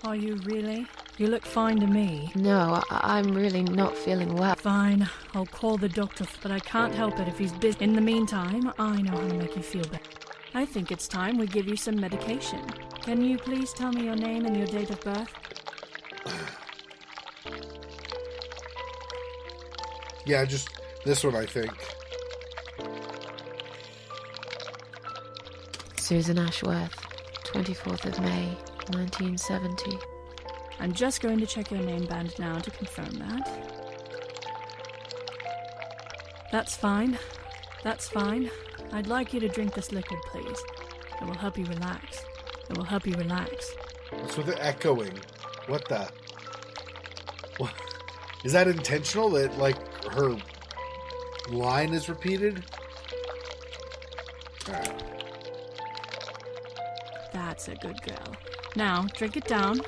Are you really? You look fine to me.
No, I'm really not feeling well.
Fine, I'll call the doctor, but I can't help it if he's busy. In the meantime, I know how to make you feel better. I think it's time we give you some medication. Can you please tell me your name and your date of birth?
Yeah, just this one, I think.
Susan Ashworth, 24th of May, 1970.
I'm just going to check your name band now to confirm that. That's fine. That's fine. I'd like you to drink this liquid, please. It will help you relax. It will help you relax.
What's with the echoing? What the? What? Is that intentional that, like, her line is repeated? Alright.
That's a good girl. Now, drink it down.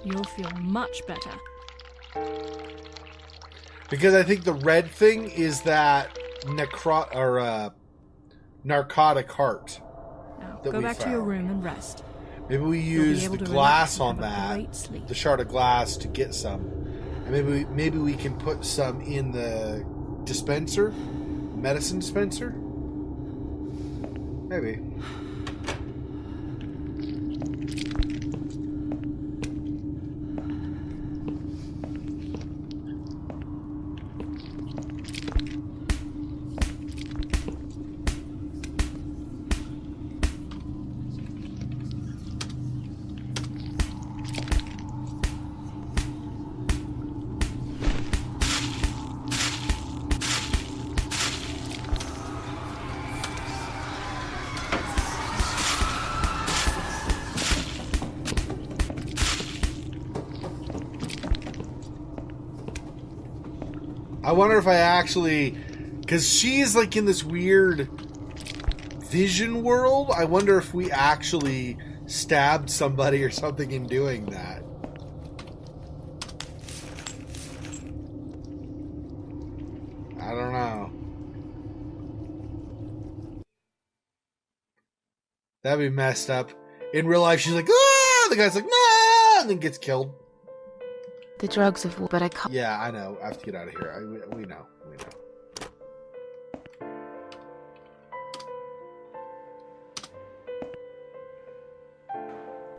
You'll feel much better.
Because I think the red thing is that narcotic heart.
Now,
that
go
we
back to your
found.
room and rest.
Maybe we
You'll be
use
able
the
to
glass
relax and
on
have a
that,
great sleep.
the shard of glass, to get some. And maybe we can put some in the dispenser, medicine dispenser. Maybe. I wonder if I actually... Because she's like in this weird vision world. I wonder if we actually stabbed somebody or something in doing that. I don't know. That'd be messed up. In real life, she's like, ah! The guy's like, nah! And then gets killed.
The drugs have... But I can't...
Yeah, I know. I have to get out of here. We know. We know.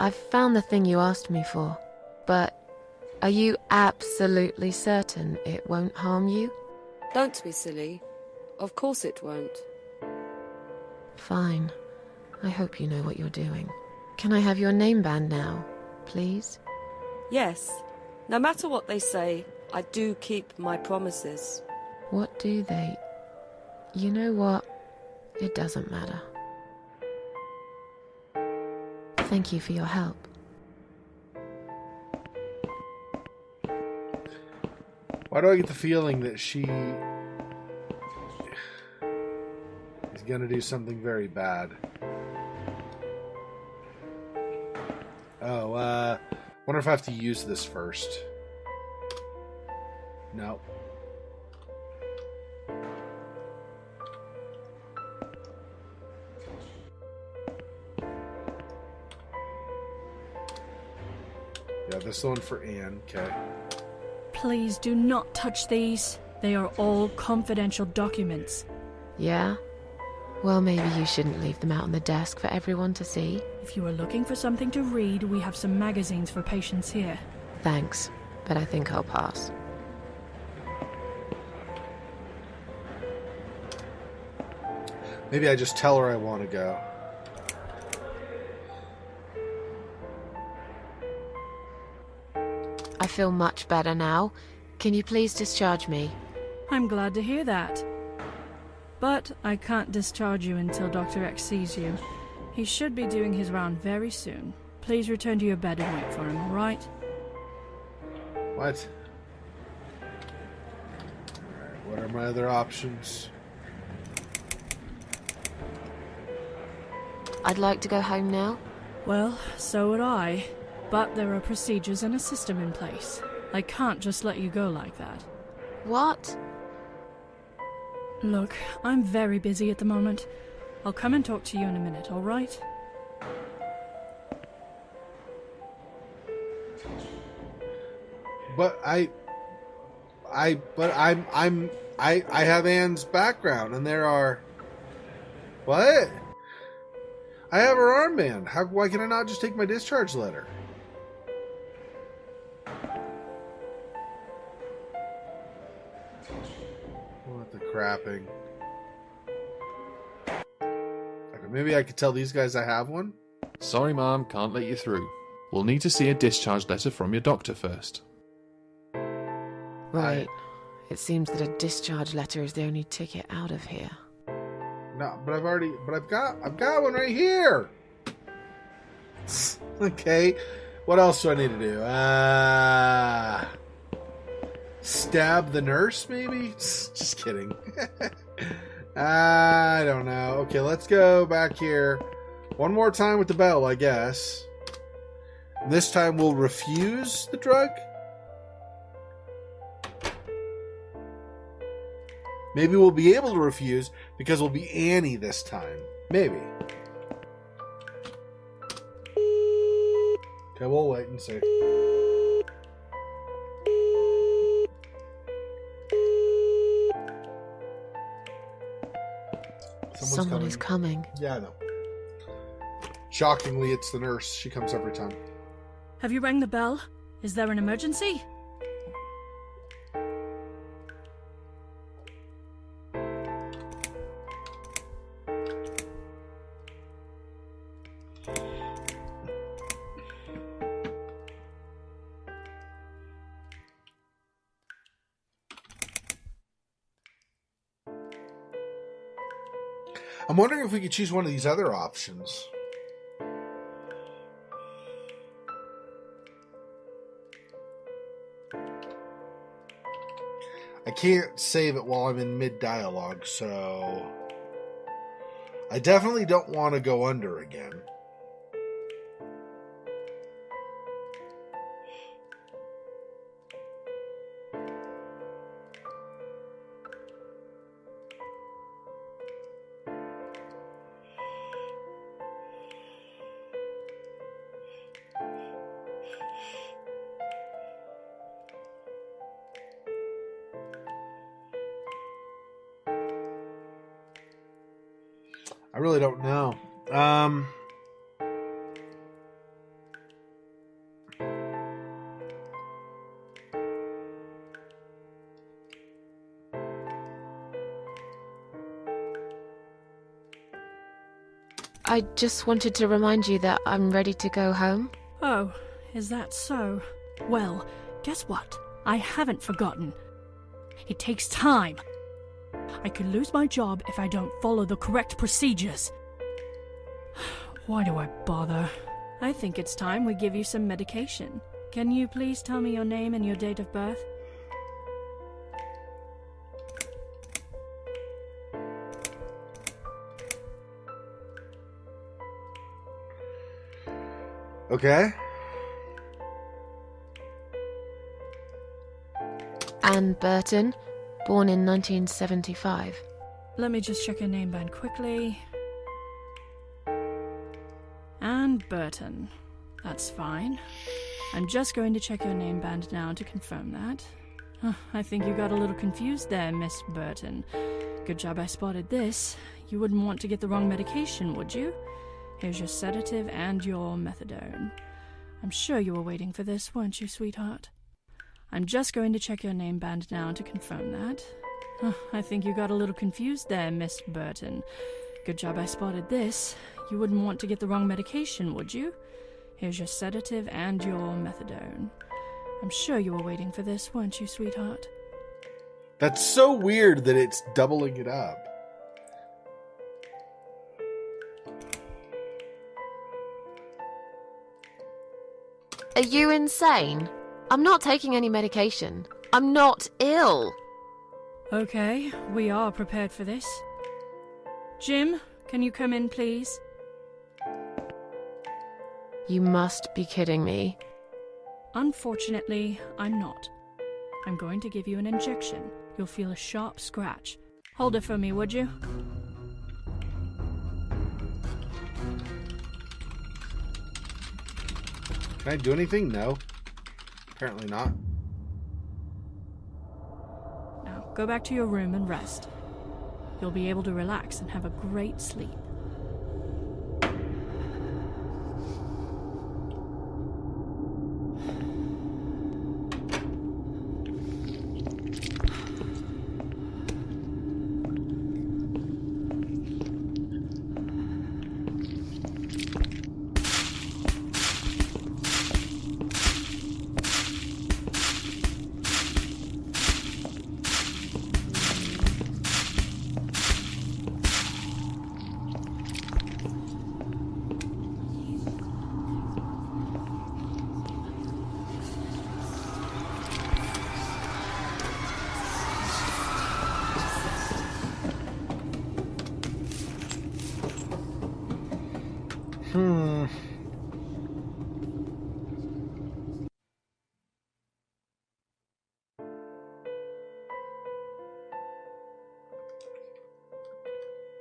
I've found the thing you asked me for, but are you absolutely certain it won't harm you?
Don't be silly. Of course it won't.
Fine. I hope you know what you're doing. Can I have your name band now, please?
Yes. No matter what they say, I do keep my promises.
What do they... You know what? It doesn't matter. Thank you for your help.
Why do I get the feeling that she is going to do something very bad? Oh, wonder if I have to use this first. No. Yeah, this one for Anne. Okay.
Please do not touch these. They are all confidential documents.
Yeah? Well, maybe you shouldn't leave them out on the desk for everyone to see.
If you are looking for something to read, we have some magazines for patients here.
Thanks, but I think I'll pass.
Maybe I just tell her I want to go.
I feel much better now. Can you please discharge me?
I'm glad to hear that. But I can't discharge you until Dr. X sees you. He should be doing his round very soon. Please return to your bed and wait for him, alright?
What? Alright, what are my other options?
I'd like to go home now.
Well, so would I. But there are procedures and a system in place. I can't just let you go like that.
What?
Look, I'm very busy at the moment. I'll come and talk to you in a minute, alright?
But I have Anne's background, and there are... What? I have her armband. Why can I not just take my discharge letter? What the crapping? Okay, maybe I could tell these guys I have one?
Sorry, Mom, can't let you through. We'll need to see a discharge letter from your doctor first.
Right. It seems that a discharge letter is the only ticket out of here.
No, but I've got one right here. Okay. What else do I need to do? Stab the nurse, maybe? Just kidding. I don't know. Okay, let's go back here. One more time with the bell, I guess. This time we'll refuse the drug. Maybe we'll be able to refuse because we'll be Annie this time. Maybe. Okay, we'll wait and see.
Someone is coming.
Yeah, I know. Shockingly, it's the nurse. She comes every time.
Have you rang the bell? Is there an emergency?
I'm wondering if we could choose one of these other options. I can't save it while I'm in mid-dialogue, so... I definitely don't want to go under again. I really don't know.
I just wanted to remind you that I'm ready to go home.
Oh, is that so? Well, guess what? I haven't forgotten. It takes time. I could lose my job if I don't follow the correct procedures. Why do I bother? I think it's time we give you some medication. Can you please tell me your name and your date of birth?
Okay.
Anne Burton, born in 1975.
Let me just check your name band quickly. Anne Burton. That's fine. I'm just going to check your name band now to confirm that. I think you got a little confused there, Miss Burton. Good job I spotted this. You wouldn't want to get the wrong medication, would you? Here's your sedative and your methadone. I'm sure you were waiting for this, weren't you, sweetheart? I'm just going to check your name band now to confirm that. I think you got a little confused there, Miss Burton. Good job I spotted this. You wouldn't want to get the wrong medication, would you? Here's your sedative and your methadone. I'm sure you were waiting for this, weren't you, sweetheart?
That's so weird that it's doubling it up.
Are you insane? I'm not taking any medication. I'm not ill.
Okay, we are prepared for this. Jim, can you come in, please?
You must be kidding me.
Unfortunately, I'm not. I'm going to give you an injection. You'll feel a sharp scratch. Hold it for me, would you?
Can I do anything? No. Apparently not.
Now, go back to your room and rest. You'll be able to relax and have a great sleep.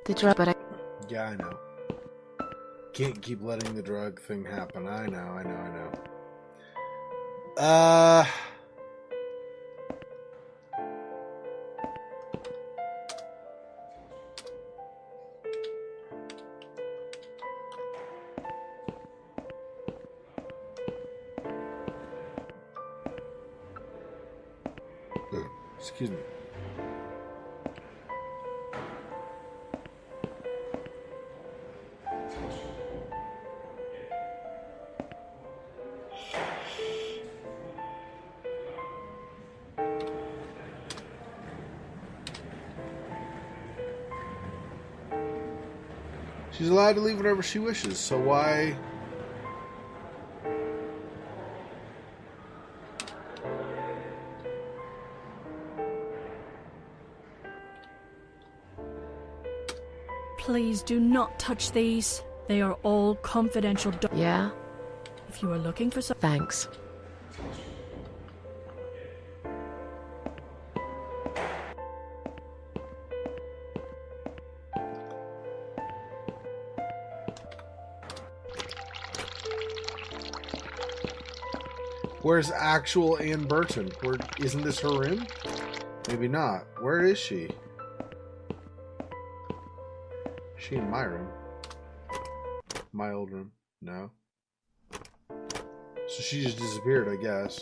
The drug, but
Yeah, I know. Can't keep letting the drug thing happen. I know. Excuse me. She's allowed to leave whenever she wishes, so why...
Please do not touch these. They are all confidential.
yeah,
If you are looking for some...
thanks.
Where's actual Anne Burton? Where isn't this her room? Maybe not. Where is she? Is she in my room? My old room? No. So she just disappeared, I guess.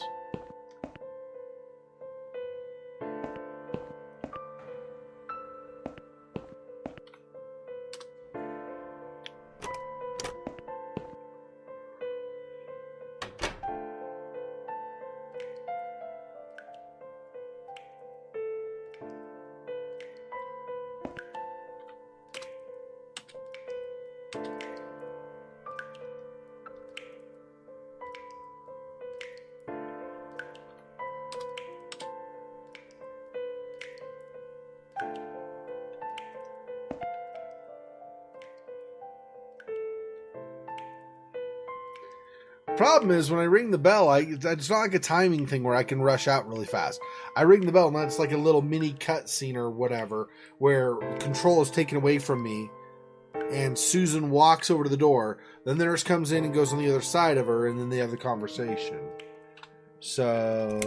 Problem is, when I ring the bell, it's not like a timing thing where I can rush out really fast. I ring the bell, and that's like a little mini cutscene or whatever, where control is taken away from me, and Susan walks over to the door. Then the nurse comes in and goes on the other side of her, and then they have the conversation. So...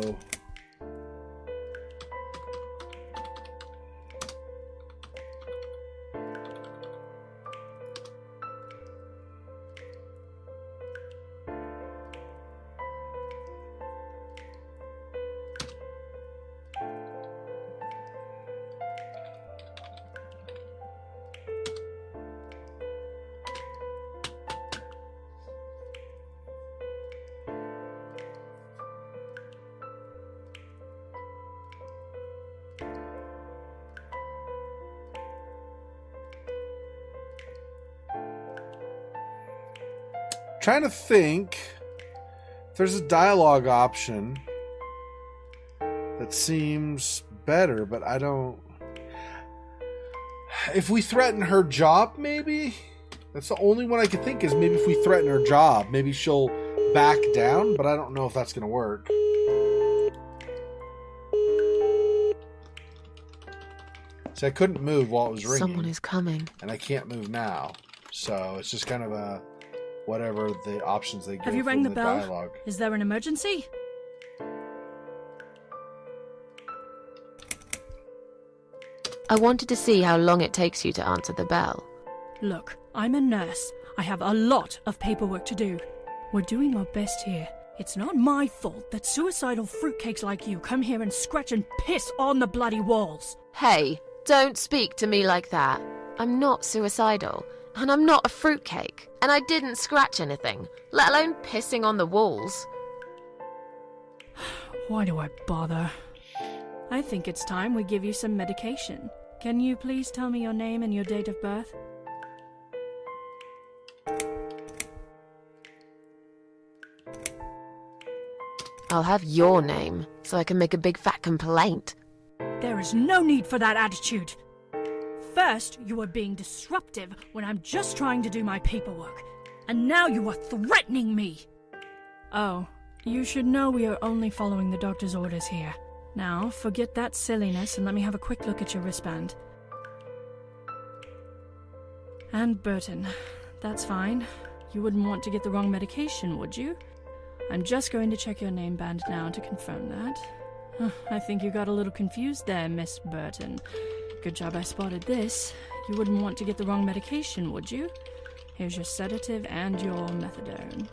trying to think if there's a dialogue option that seems better, but I don't... If we threaten her job, maybe? That's the only one I could think is maybe if we threaten her job, maybe she'll back down, but I don't know if that's going to work. See, I couldn't move while it was ringing.
Someone is coming.
And I can't move now. So it's just kind of a... whatever the options they give.
Have you rang the bell?
Dialogue.
Is there an emergency?
I wanted to see how long it takes you to answer the bell.
Look, I'm a nurse. I have a lot of paperwork to do. We're doing our best here. It's not my fault that suicidal fruitcakes like you come here and scratch and piss on the bloody walls.
Hey, don't speak to me like that. I'm not suicidal, and I'm not a fruitcake, and I didn't scratch anything, let alone pissing on the walls.
Why do I bother? I think it's time we give you some medication. Can you please tell me your name and your date of birth?
I'll have your name, so I can make a big fat complaint.
There is no need for that attitude. First, you are being disruptive when I'm just trying to do my paperwork. And now you are threatening me. Oh, you should know we are only following the doctor's orders here. Now, forget that silliness and let me have a quick look at your wristband. And Burton, that's fine. You wouldn't want to get the wrong medication, would you? I'm just going to check your name band now to confirm that. I think you got a little confused there, Miss Burton. Good job I spotted this. You wouldn't want to get the wrong medication, would you? Here's your sedative and your methadone.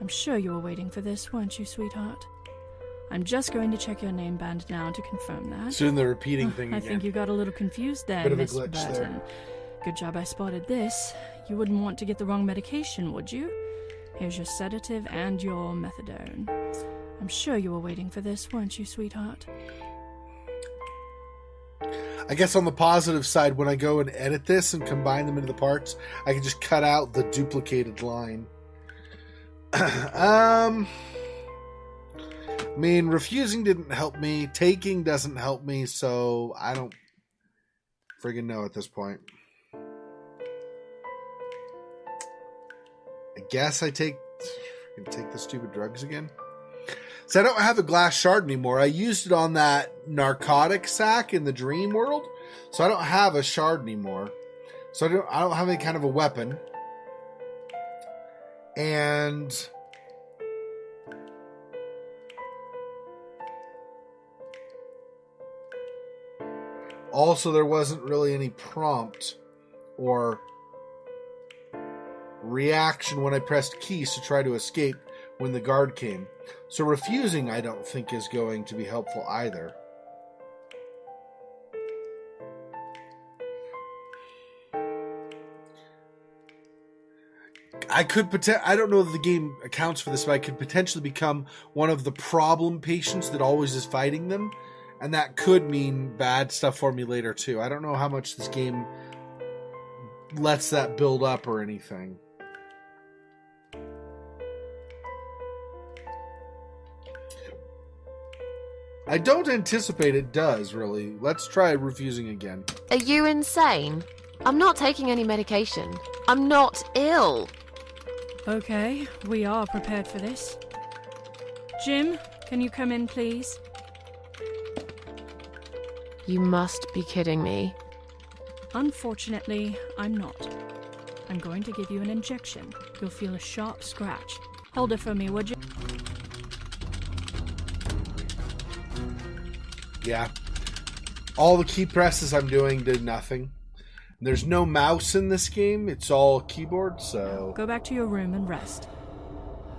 I'm sure you were waiting for this, weren't you, sweetheart? I'm just going to check your name band now to confirm that.
Soon the repeating thing again.
I think you got a little confused there,
Bit of a
Miss
glitch
Burton.
there.
Good job I spotted this. You wouldn't want to get the wrong medication, would you? Here's your sedative and your methadone. I'm sure you were waiting for this, weren't you, sweetheart?
I guess on the positive side, when I go and edit this and combine them into the parts, I can just cut out the duplicated line. I mean, refusing didn't help me. Taking doesn't help me, so I don't friggin' know at this point. I guess I take the stupid drugs again. So I don't have a glass shard anymore. I used it on that narcotic sack in the dream world, so I don't have a shard anymore. So I don't have any kind of a weapon. And also there wasn't really any prompt or reaction when I pressed keys to try to escape when the guard came. So refusing, I don't think, is going to be helpful either. I don't know if the game accounts for this, but I could potentially become one of the problem patients that always is fighting them. And that could mean bad stuff for me later, too. I don't know how much this game lets that build up or anything. I don't anticipate it does, really. Let's try refusing again.
Are you insane? I'm not taking any medication. I'm not ill.
Okay, we are prepared for this. Jim, can you come in, please?
You must be kidding me.
Unfortunately, I'm not. I'm going to give you an injection. You'll feel a sharp scratch. Hold it for me, would you?
Yeah. All the key presses I'm doing did nothing. There's no mouse in this game. It's all keyboard, so...
Go back to your room and rest.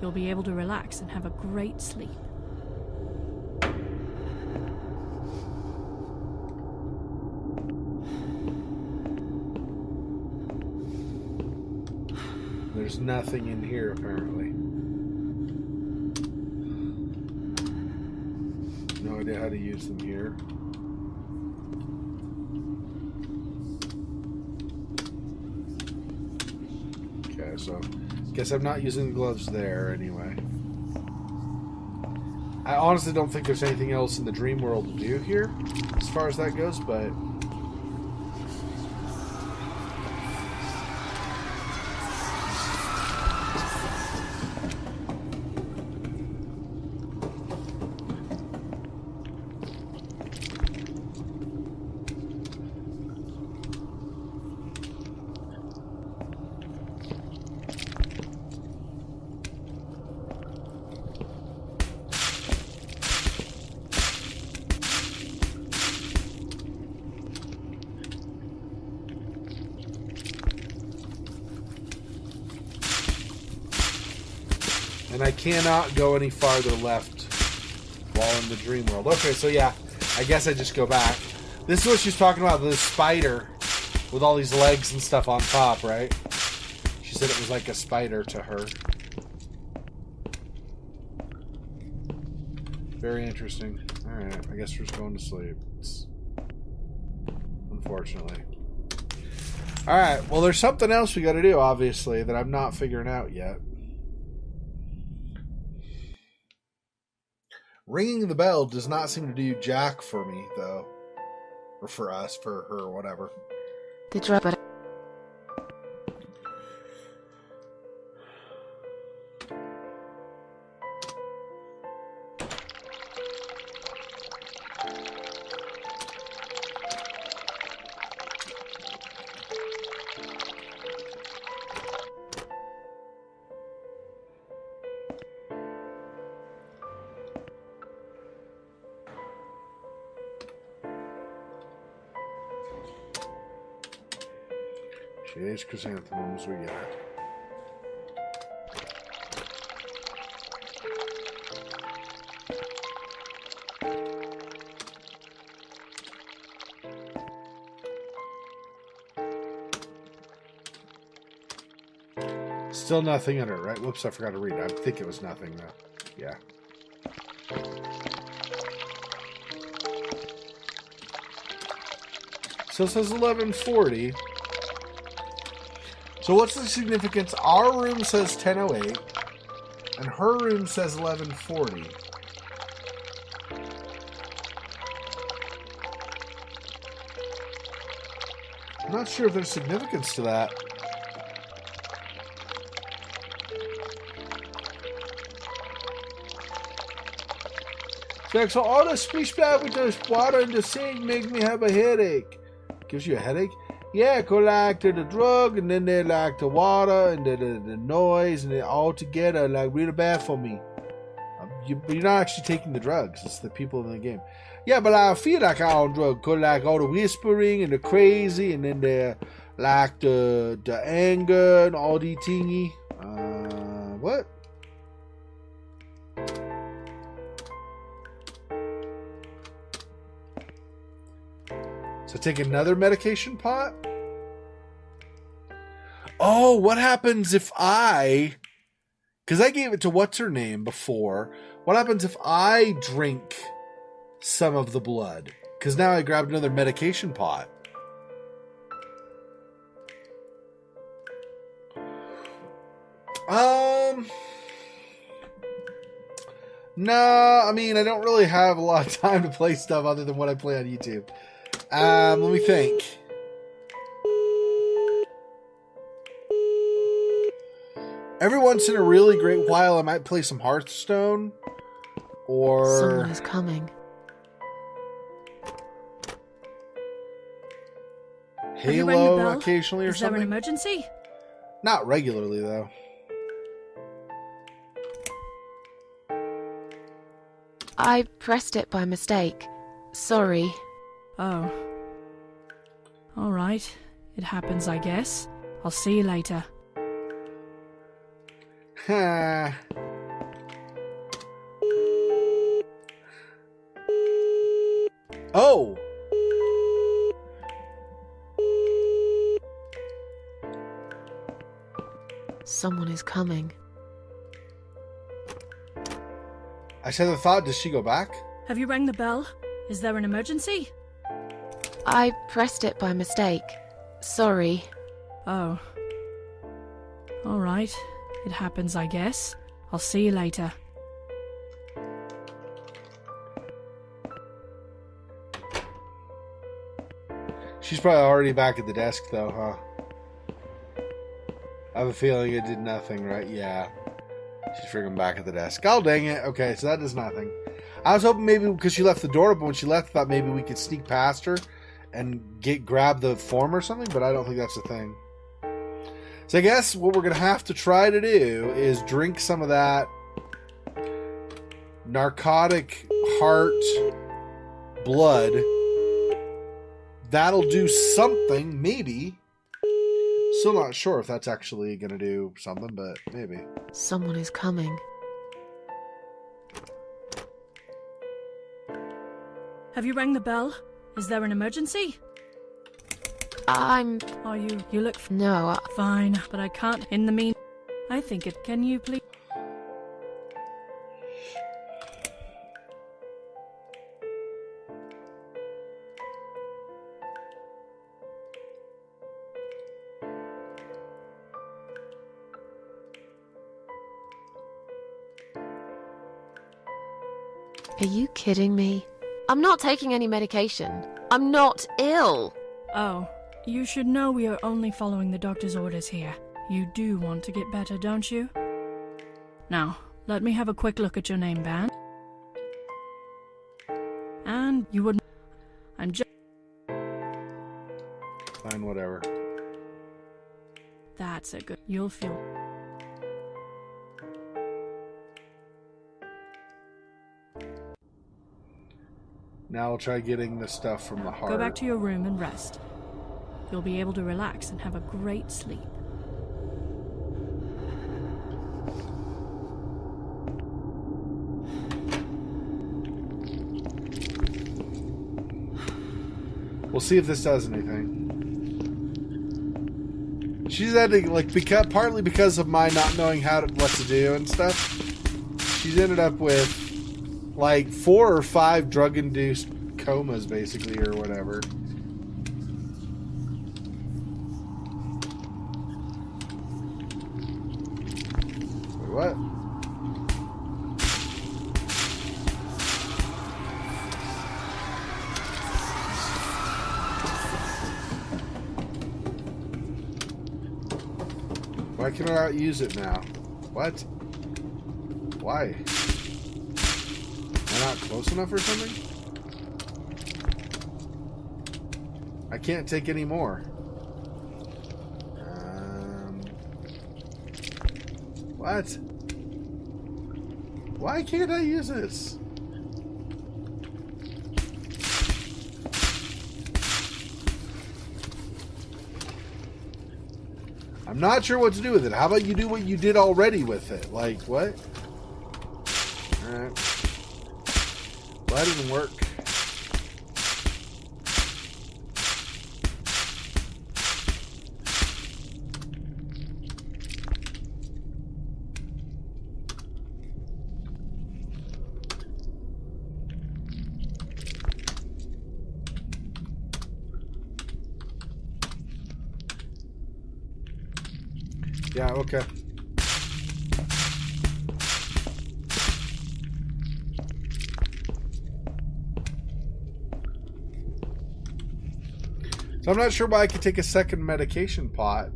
You'll be able to relax and have a great sleep.
There's nothing in here, apparently. No idea how to use them here. Okay, so guess I'm not using the gloves there anyway. I honestly don't think there's anything else in the dream world to do here, as far as that goes, but... And I cannot go any farther left while in the dream world. Okay, so yeah, I guess I just go back. This is what she's talking about, the spider with all these legs and stuff on top, right? She said it was like a spider to her. Very interesting. Alright, I guess we're just going to sleep. Unfortunately. Alright, well there's something else we gotta do, obviously, that I'm not figuring out yet. Ringing the bell does not seem to do jack for me, though. Or for us, for her, whatever.
The drug.
Shades chrysanthemums, we get it. Still nothing in it, right? Whoops, I forgot to read. I think it was nothing, though. Yeah. So it says 1140. So what's the significance? Our room says 1008, and her room says 1140. I'm not sure if there's significance to that. So all the splish splash with the water in the sink makes me have a headache. Gives you a headache? Yeah, go like to the drug, and then they like the water, and the noise, and they all together like really bad for me. But you're not actually taking the drugs. It's the people in the game. Yeah, but I feel like I'm on drugs. Cause like all the whispering and the crazy, and then the like the anger and all the thingy. What? So take another medication pot? Oh, what happens if I... Because I gave it to what's-her-name before. What happens if I drink some of the blood? Because now I grabbed another medication pot. No, I mean, I don't really have a lot of time to play stuff other than what I play on YouTube. Let me think. Every once in a really great while, I might play some Hearthstone. Or...
Someone is coming.
Have you rang the
Halo
bell?
occasionally or
Is there
something.
an emergency?
Not regularly, though.
I pressed it by mistake. Sorry.
Oh. Alright. It happens, I guess. I'll see you later.
Ha. Oh!
Someone is coming.
I said the thought, does she go back?
Have you rang the bell? Is there an emergency?
I pressed it by mistake. Sorry.
Oh. Alright. It happens, I guess. I'll see you later.
She's probably already back at the desk, though, huh? I have a feeling it did nothing, right? Yeah. She's freaking back at the desk. Oh, dang it. Okay, so that does nothing. I was hoping maybe because she left the door open when she left, I thought maybe we could sneak past her and grab the form or something, but I don't think that's the thing. So I guess what we're going to have to try to do is drink some of that narcotic heart blood. That'll do something, maybe. Still not sure if that's actually going to do something, but maybe.
Someone is coming.
Have you rang the bell? Is there an emergency?
I'm...
Are you... You look...
No,
Fine, but I can't... In the mean... I think it... Can you please...
Are you kidding me? I'm not taking any medication. I'm not ill.
Oh, you should know we are only following the doctor's orders here. You do want to get better, don't you? Now, let me have a quick look at your name band. And you wouldn't... I'm just...
Fine, whatever.
That's a good... You'll feel...
Now I'll try getting the stuff from the heart.
Go back to your room and rest. You'll be able to relax and have a great sleep.
We'll see if this does anything. She's had to, like, partly because of my not knowing what to do and stuff. She's ended up with like 4 or 5 drug-induced comas, basically, or whatever. Wait, what? Why can I not use it now? What? Why? Am I not close enough or something? I can't take any more. What? Why can't I use this? I'm not sure what to do with it. How about you do what you did already with it? Like, what? Alright. Well, that didn't work. Yeah, okay. So I'm not sure why I could take a second medication pot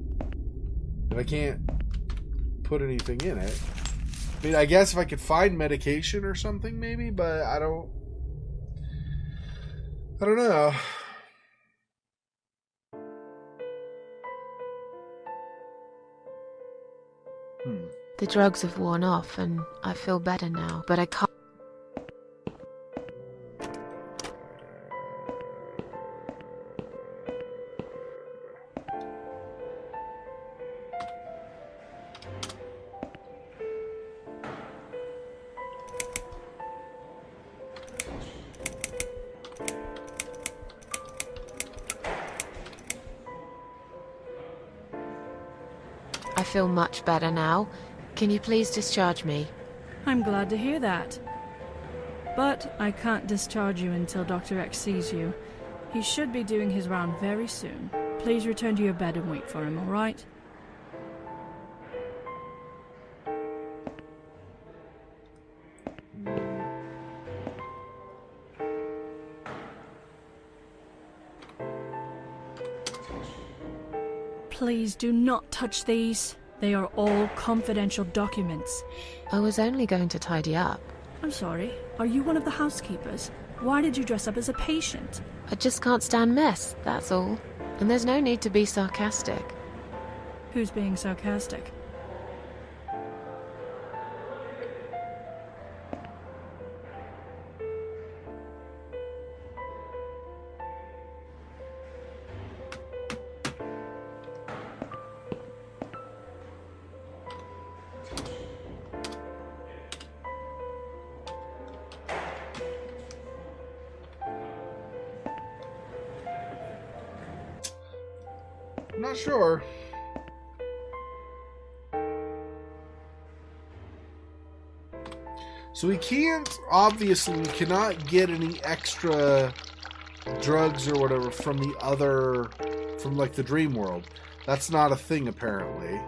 if I can't put anything in it. I mean, I guess if I could find medication or something, maybe, but I don't know.
The drugs have worn off and I feel better now, but I can't. I feel much better now. Can you please discharge me?
I'm glad to hear that. But I can't discharge you until Dr. X sees you. He should be doing his round very soon. Please return to your bed and wait for him, all right? Please do not touch these. They are all confidential documents.
I was only going to tidy up.
I'm sorry. Are you one of the housekeepers? Why did you dress up as a patient?
I just can't stand mess, that's all. And there's no need to be sarcastic.
Who's being sarcastic?
I'm not sure. So we can't, obviously, we cannot get any extra drugs or whatever from the other, from like the dream world. That's not a thing, apparently.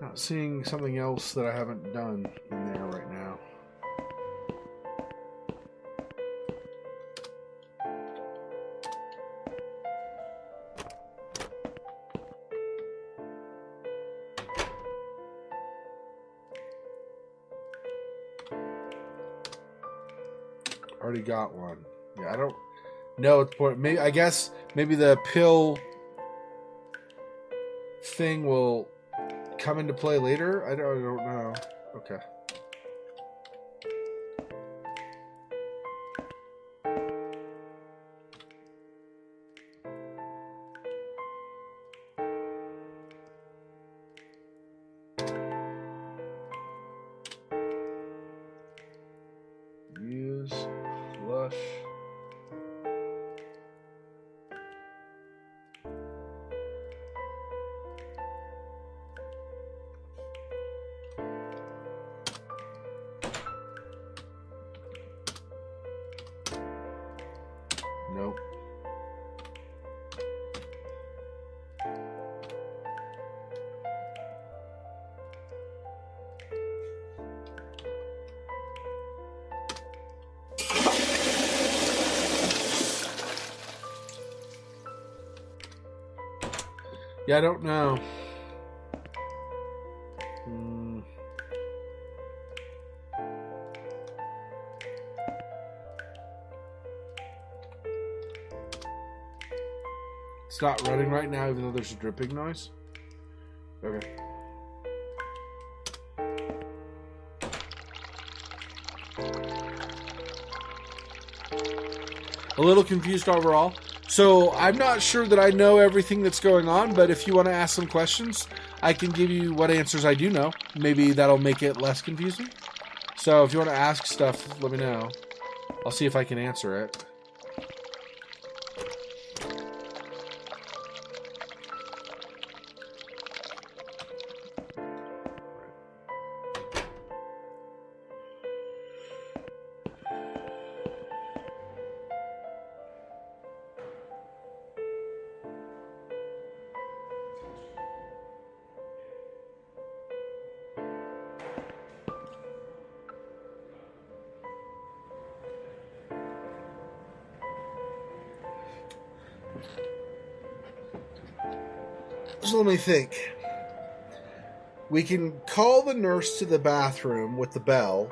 Not seeing something else that I haven't done in there right now. Already got one. Yeah, I don't know at the point. Maybe, I guess maybe the pill thing will come into play later? I don't know. Okay. Use, flush. Nope. Yeah, I don't know. It's not running right now, even though there's a dripping noise. Okay. A little confused overall. So I'm not sure that I know everything that's going on, but if you want to ask some questions, I can give you what answers I do know. Maybe that'll make it less confusing. So if you want to ask stuff, let me know. I'll see if I can answer it. So let me think. We can call the nurse to the bathroom with the bell,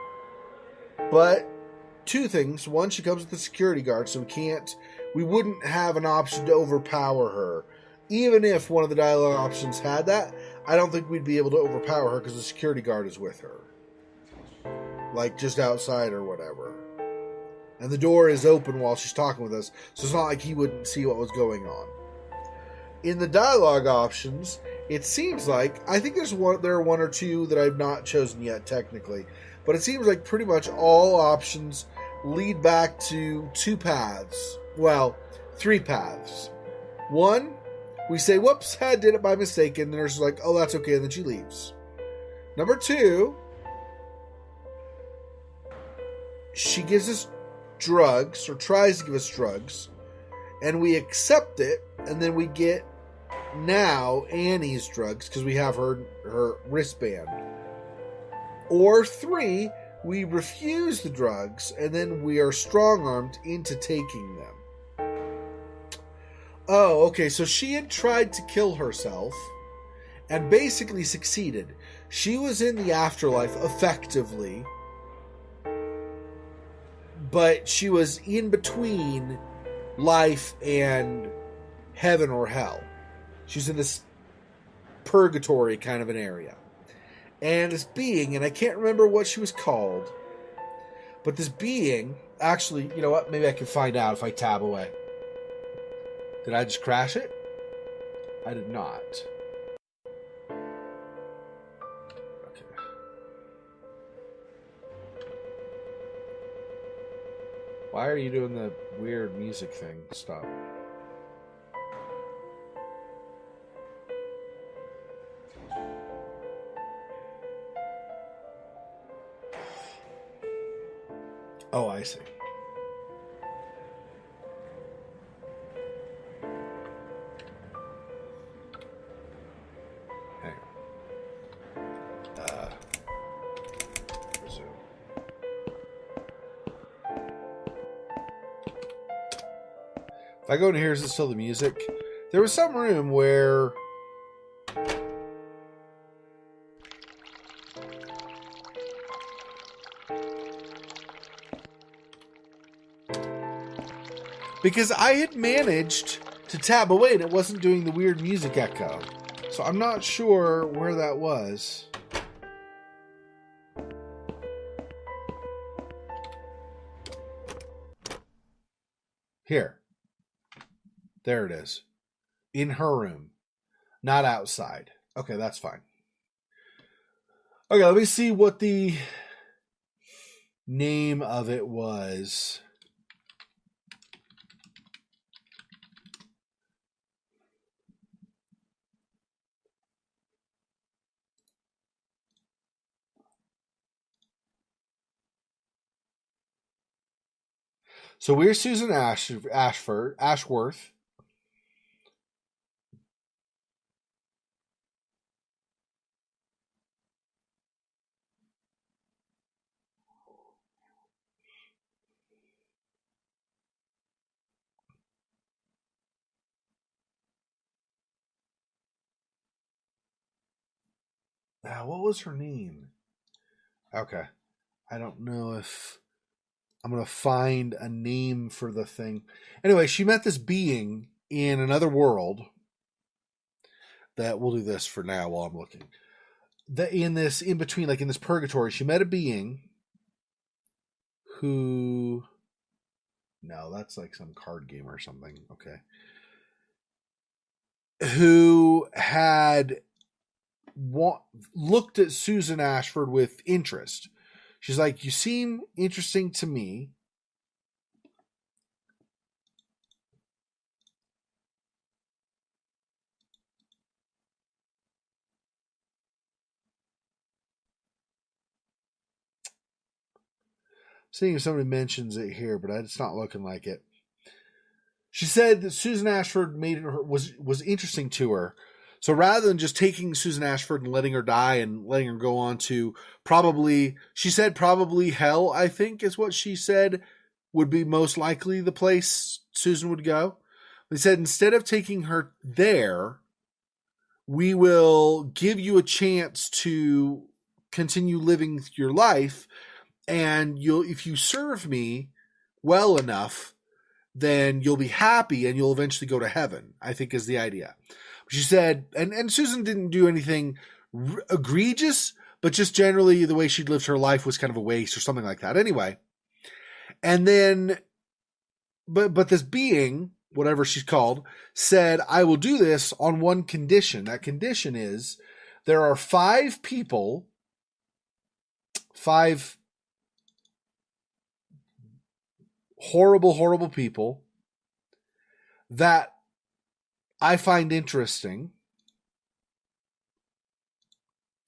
but two things. One, she comes with the security guard, so we wouldn't have an option to overpower her. Even if one of the dialogue options had that, I don't think we'd be able to overpower her because the security guard is with her. Like, just outside or whatever. And the door is open while she's talking with us, so it's not like he wouldn't see what was going on. In the dialogue options, it seems like, I think there are one or two that I've not chosen yet, technically, but it seems like pretty much all options lead back to two paths. Well, three paths. One, we say, whoops, I did it by mistake, and the nurse is like, oh, that's okay, and then she leaves. Number two, she gives us drugs, or tries to give us drugs, and we accept it, and then we get now Annie's drugs, because we have her wristband. Or three, we refuse the drugs, and then we are strong-armed into taking them. Oh, okay, so she had tried to kill herself, and basically succeeded. She was in the afterlife, effectively, but she was in between life and heaven or hell. She's in this purgatory kind of an area. And this being, and I can't remember what she was called, but this being, actually, you know what? Maybe I can find out if I tab away. Did I just crash it? I did not. Okay. Why are you doing the weird music thing? Stop. Oh, I see. Hang on. Resume. If I go in here, is it still the music? There was some room where... Because I had managed to tab away and it wasn't doing the weird music echo. So I'm not sure where that was. Here. There it is. In her room. Not outside. Okay, that's fine. Okay, let me see what the name of it was. So we're Susan Ashworth. What was her name? Okay. I don't know if I'm going to find a name for the thing. Anyway, she met this being in another world. That we'll do this for now while I'm looking. In this purgatory, she met a being who... No, that's like some card game or something. Okay. Who had looked at Susan Ashford with interest. She's like, you seem interesting to me. Seeing if somebody mentions it here, but it's not looking like it. She said that Susan Ashford was interesting to her. So rather than just taking Susan Ashford and letting her die and letting her go on to probably hell, I think is what she said would be most likely the place Susan would go. They said instead of taking her there, we will give you a chance to continue living your life, and if you serve me well enough, then you'll be happy and you'll eventually go to heaven, I think is the idea. She said, and Susan didn't do anything egregious, but just generally the way she'd lived her life was kind of a waste or something like that. Anyway, and then, but this being, whatever she's called, said, I will do this on one condition. That condition is there are 5 people, 5 horrible, horrible people that I find interesting.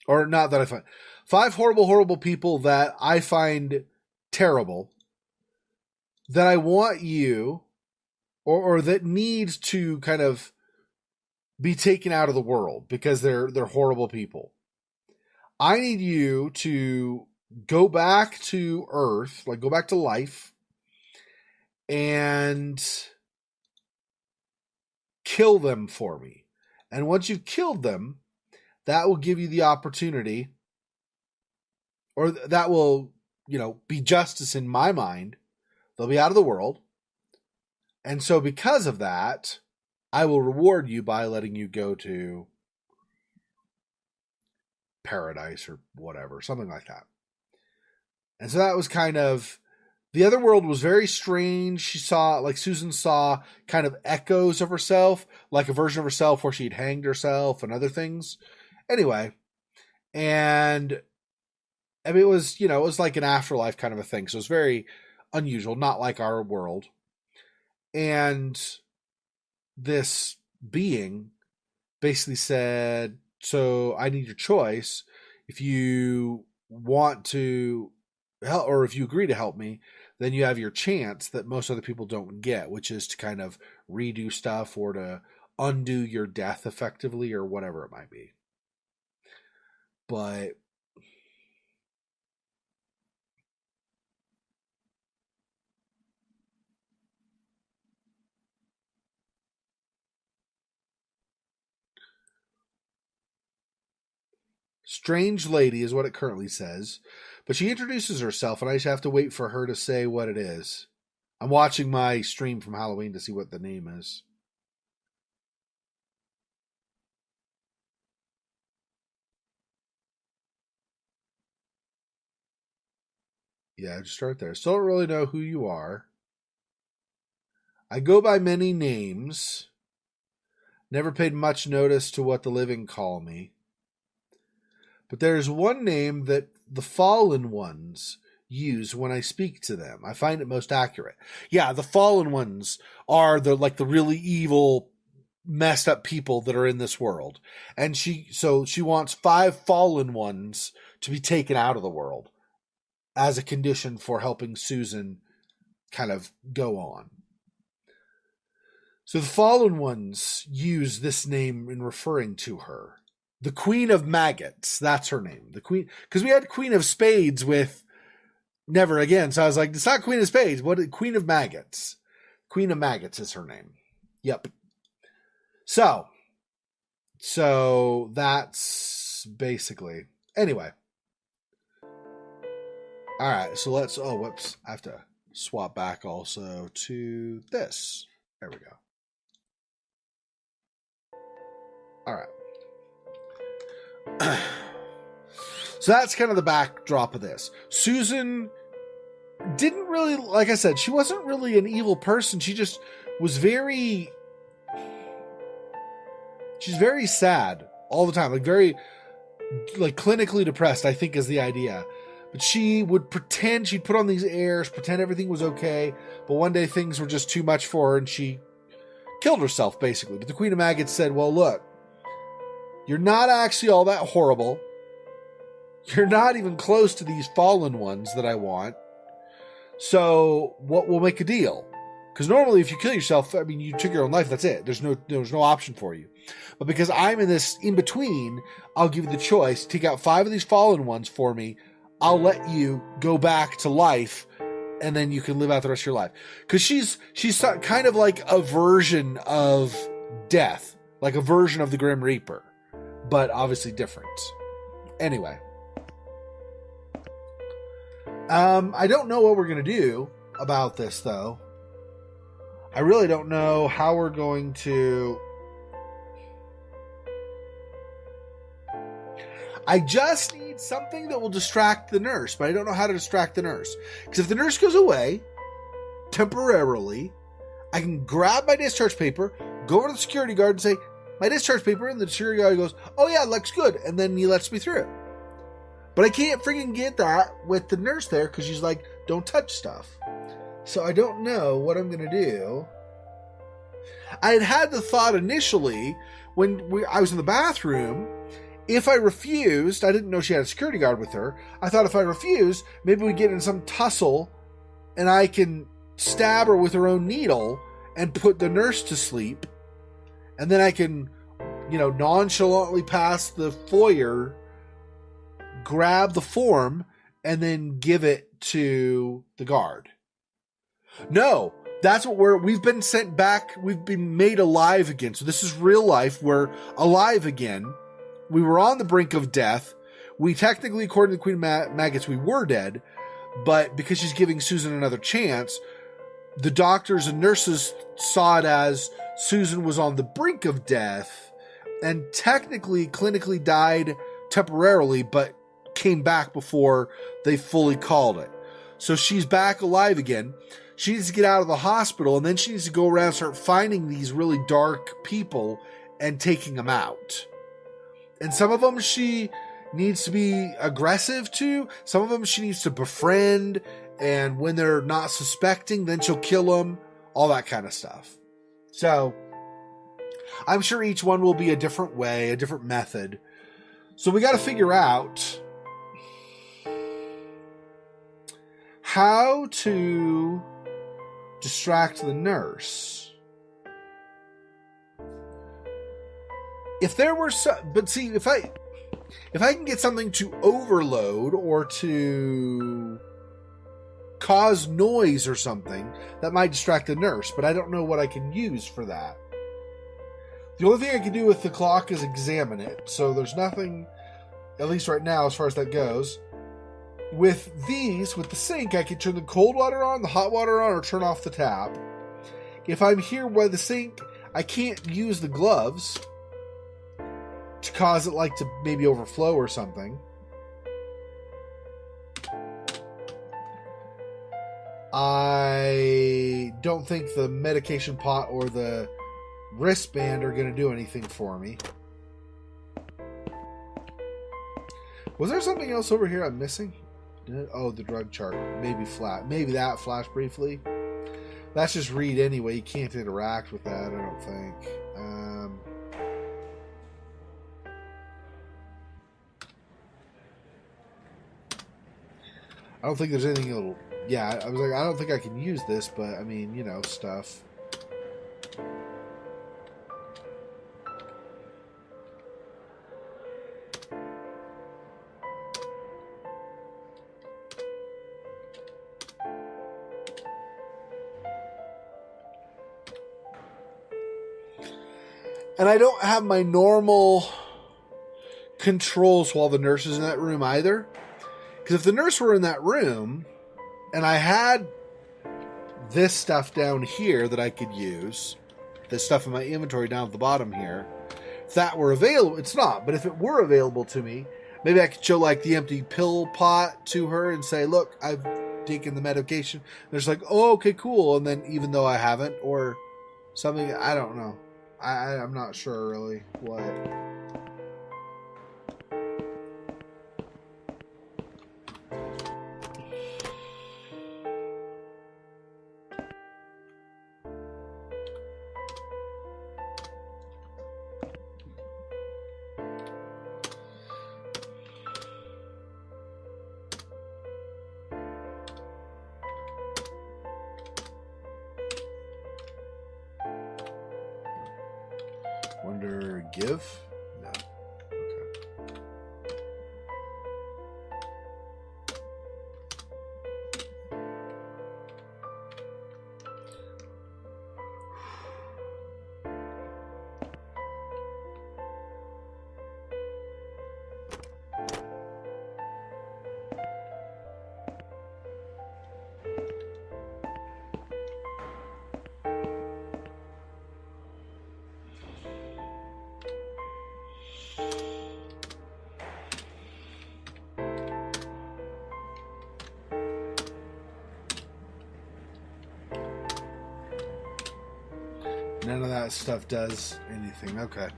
Or not that I find. 5 horrible, horrible people that I find terrible, that I want you, or that needs to kind of be taken out of the world because they're horrible people. I need you to go back to Earth, like go back to life, and kill them for me. And once you've killed them, that will give you the opportunity, or that will, be justice in my mind. They'll be out of the world. And so because of that, I will reward you by letting you go to paradise or whatever, something like that. And so that was kind of, the other world was very strange. She saw, like Susan saw kind of echoes of herself, like a version of herself where she'd hanged herself and other things. Anyway, and I mean, it was like an afterlife kind of a thing. So it was very unusual, not like our world. And this being basically said, so I need your choice. If you want to help, or if you agree to help me, then you have your chance that most other people don't get, which is to kind of redo stuff or to undo your death effectively or whatever it might be. But strange lady is what it currently says. But she introduces herself, and I just have to wait for her to say what it is. I'm watching my stream from Halloween to see what the name is. Yeah, just start there. Still don't really know who you are. I go by many names. Never paid much notice to what the living call me. But there's one name that the fallen ones use when I speak to them. I find it most accurate. Yeah, the fallen ones are the really evil, messed up people that are in this world. And she wants 5 fallen ones to be taken out of the world as a condition for helping Susan kind of go on. So the fallen ones use this name in referring to her. The Queen of Maggots, that's her name. The Queen, because we had Queen of Spades with Never Again. So I was like, it's not Queen of Spades. What? Queen of Maggots. Queen of Maggots is her name. Yep. So that's basically, anyway. All right, so let's, whoops. I have to swap back also to this. There we go. All right. So that's kind of the backdrop of this. Susan didn't really, like I said, she wasn't really an evil person. She just was she's very sad all the time. Very clinically depressed, I think is the idea. But she would pretend, she'd put on these airs, pretend everything was okay. But one day things were just too much for her and she killed herself, basically. But the Queen of Maggots said, well, look, you're not actually all that horrible. You're not even close to these fallen ones that I want. So we'll make a deal. Because normally if you kill yourself, I mean, you took your own life, that's it. There's no option for you. But because I'm in this in-between, I'll give you the choice. Take out 5 of these fallen ones for me. I'll let you go back to life, and then you can live out the rest of your life. Because she's kind of like a version of death, like a version of the Grim Reaper. but obviously different. Anyway. I don't know what we're going to do about this, though. I really don't know how we're going to... I just need something that will distract the nurse, but I don't know how to distract the nurse. Because if the nurse goes away, temporarily, I can grab my discharge paper, go over to the security guard and say, my discharge paper, and the security guard goes, oh yeah, it looks good, and then he lets me through. But I can't freaking get that with the nurse there, because she's like, don't touch stuff. So I don't know what I'm going to do. I had the thought initially, when I was in the bathroom, if I refused, I didn't know she had a security guard with her, I thought if I refused, maybe we get in some tussle, and I can stab her with her own needle, and put the nurse to sleep, and then I can, nonchalantly pass the foyer, grab the form, and then give it to the guard. No, that's what we've been sent back. We've been made alive again. So this is real life. We're alive again. We were on the brink of death. We technically, according to the Queen of Maggots, we were dead. But because she's giving Susan another chance, the doctors and nurses saw it as Susan was on the brink of death and technically, clinically died temporarily, but came back before they fully called it. So she's back alive again. She needs to get out of the hospital, and then she needs to go around and start finding these really dark people and taking them out. And some of them she needs to be aggressive to. Some of them she needs to befriend. And when they're not suspecting, then she'll kill them. All that kind of stuff. So I'm sure each one will be a different way, a different method. So we got to figure out how to distract the nurse. If there were but see, if I can get something to overload or to cause noise or something, that might distract the nurse, but I don't know what I can use for that. The only thing I can do with the clock is examine it, so there's nothing, at least right now, as far as that goes. With these, with the sink, I can turn the cold water on, the hot water on, or turn off the tap. If I'm here by the sink, I can't use the gloves to cause it to maybe overflow or something. I don't think the medication pot or the wristband are going to do anything for me. Was there something else over here I'm missing? Oh, the drug chart. Maybe that flashed briefly. That's just read anyway. You can't interact with that, I don't think. I don't think there's anything that'll... Yeah, I was like, I don't think I can use this, but, I mean, stuff. And I don't have my normal controls while the nurse is in that room either. Because if the nurse were in that room, and I had this stuff down here that I could use, this stuff in my inventory down at the bottom here, if that were available, it's not, but if it were available to me, maybe I could show the empty pill pot to her and say, look, I've taken the medication. And there's oh, okay, cool. And then even though I haven't, or something, I don't know. I'm not sure really what. Wonder give? No. Okay. none of that stuff does anything. Okay.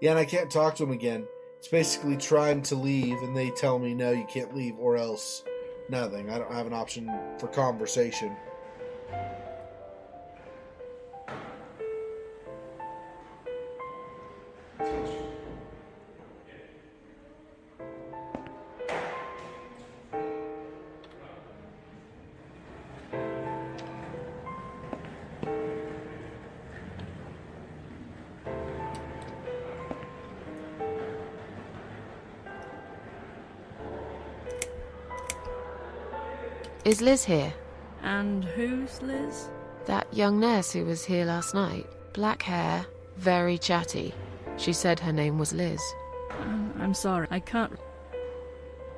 Yeah, and I can't talk to him again. It's basically trying to leave, and they tell me, no, you can't leave, or else nothing. I don't have an option for conversation.
Is Liz here?
And who's Liz?
That young nurse who was here last night. Black hair, very chatty. She said her name was Liz.
I'm sorry, I can't...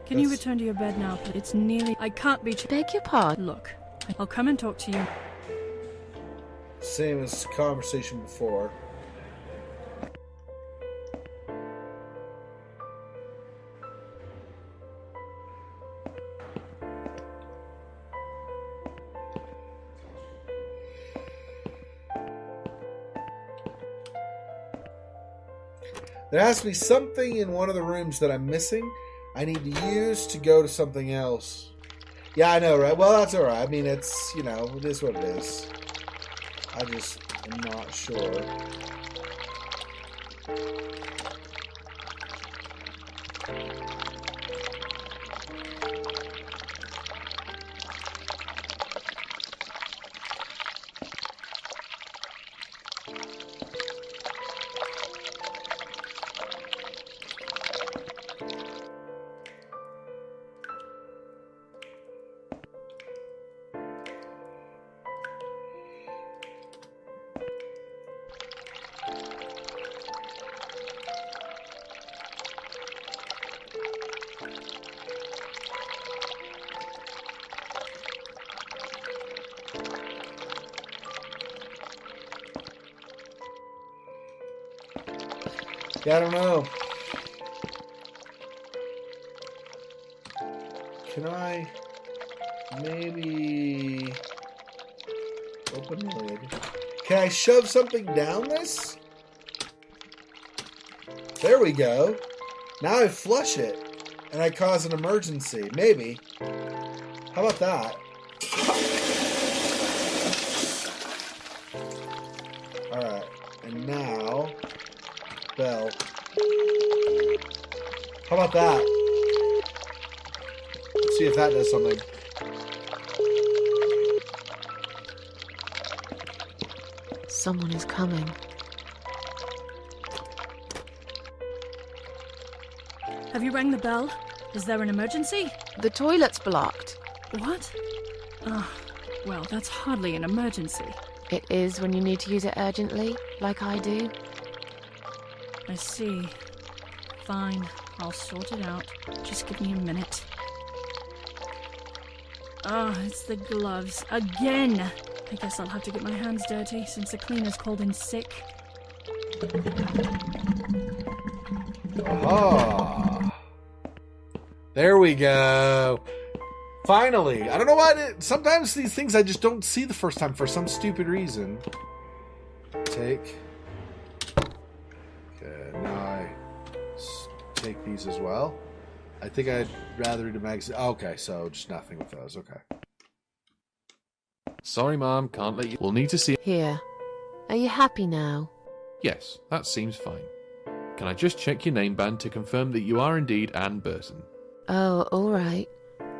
Can you return to your bed now, please? It's nearly... I can't be...
Beg your pardon?
Look, I'll come and talk to you.
Same as conversation before. There has to be something in one of the rooms that I'm missing. I need to use to go to something else. Yeah, I know, right? Well, that's alright. I mean, it's, you know, it is what it is. I just am not sure. Yeah, I don't know. Can I maybe open the lid? Can I shove something down this? There we go. Now I flush it and I cause an emergency. Maybe. How about that? Alright. And now... bell. How about that? Let's see if that does something.
Someone is coming.
Have you rang the bell? Is there an emergency?
The toilet's blocked.
What? Well, that's hardly an emergency.
It is when you need to use it urgently, like I do.
I see. Fine, I'll sort it out. Just give me a minute. It's the gloves. Again! I guess I'll have to get my hands dirty since the cleaner's called in sick.
Ah. There we go. Finally. I don't know why. Sometimes these things I just don't see the first time for some stupid reason. Take. Okay, now I take these as well. I think I'd rather do magazine. Okay, so just nothing with those. Okay.
Sorry, Mom, can't let you. We'll need to see.
Here. Are you happy now?
Yes, that seems fine. Can I just check your name band to confirm that you are indeed Anne Burton?
Oh, all right.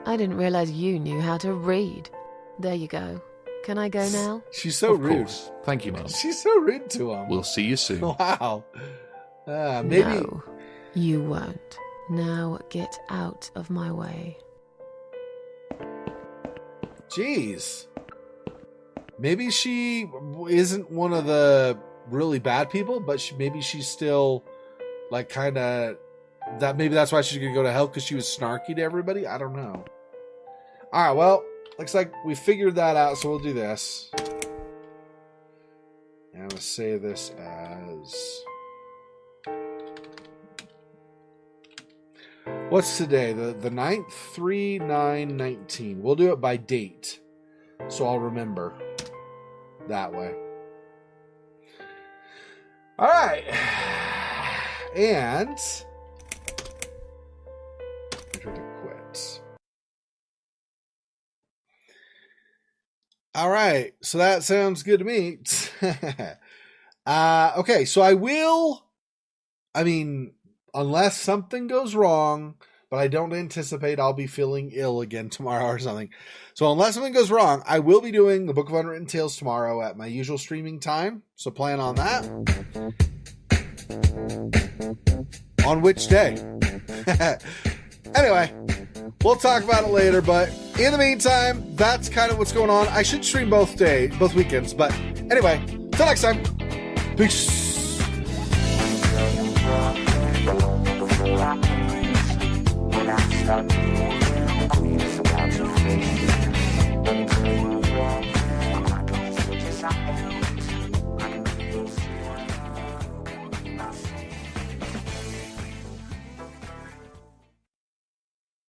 I didn't realize you knew how to read. There you go. Can I go now?
She's so
Of
rude.
course. Thank you, Mom.
She's so rude to him.
We'll see you soon.
Wow. Maybe.
No, you won't. Now get out of my way.
Jeez. Maybe she isn't one of the really bad people, but maybe she's still like kind of that. Maybe that's why she's gonna go to hell, because she was snarky to everybody. I don't know. All right, well, looks like we figured that out, so we'll do this. And I'm gonna save this as, what's today? The 9th, 3/9/19. We'll do it by date, so I'll remember that way. All right, and enter to quit. All right, so that sounds good to me. Okay, so I mean, unless something goes wrong, but I don't anticipate I'll be feeling ill again tomorrow or something. So unless something goes wrong, I will be doing the Book of Unwritten Tales tomorrow at my usual streaming time. So plan on that. On which day? Anyway, we'll talk about it later, but in the meantime, that's kind of what's going on. I should stream both weekends, but anyway, till next time. Peace.
Stop.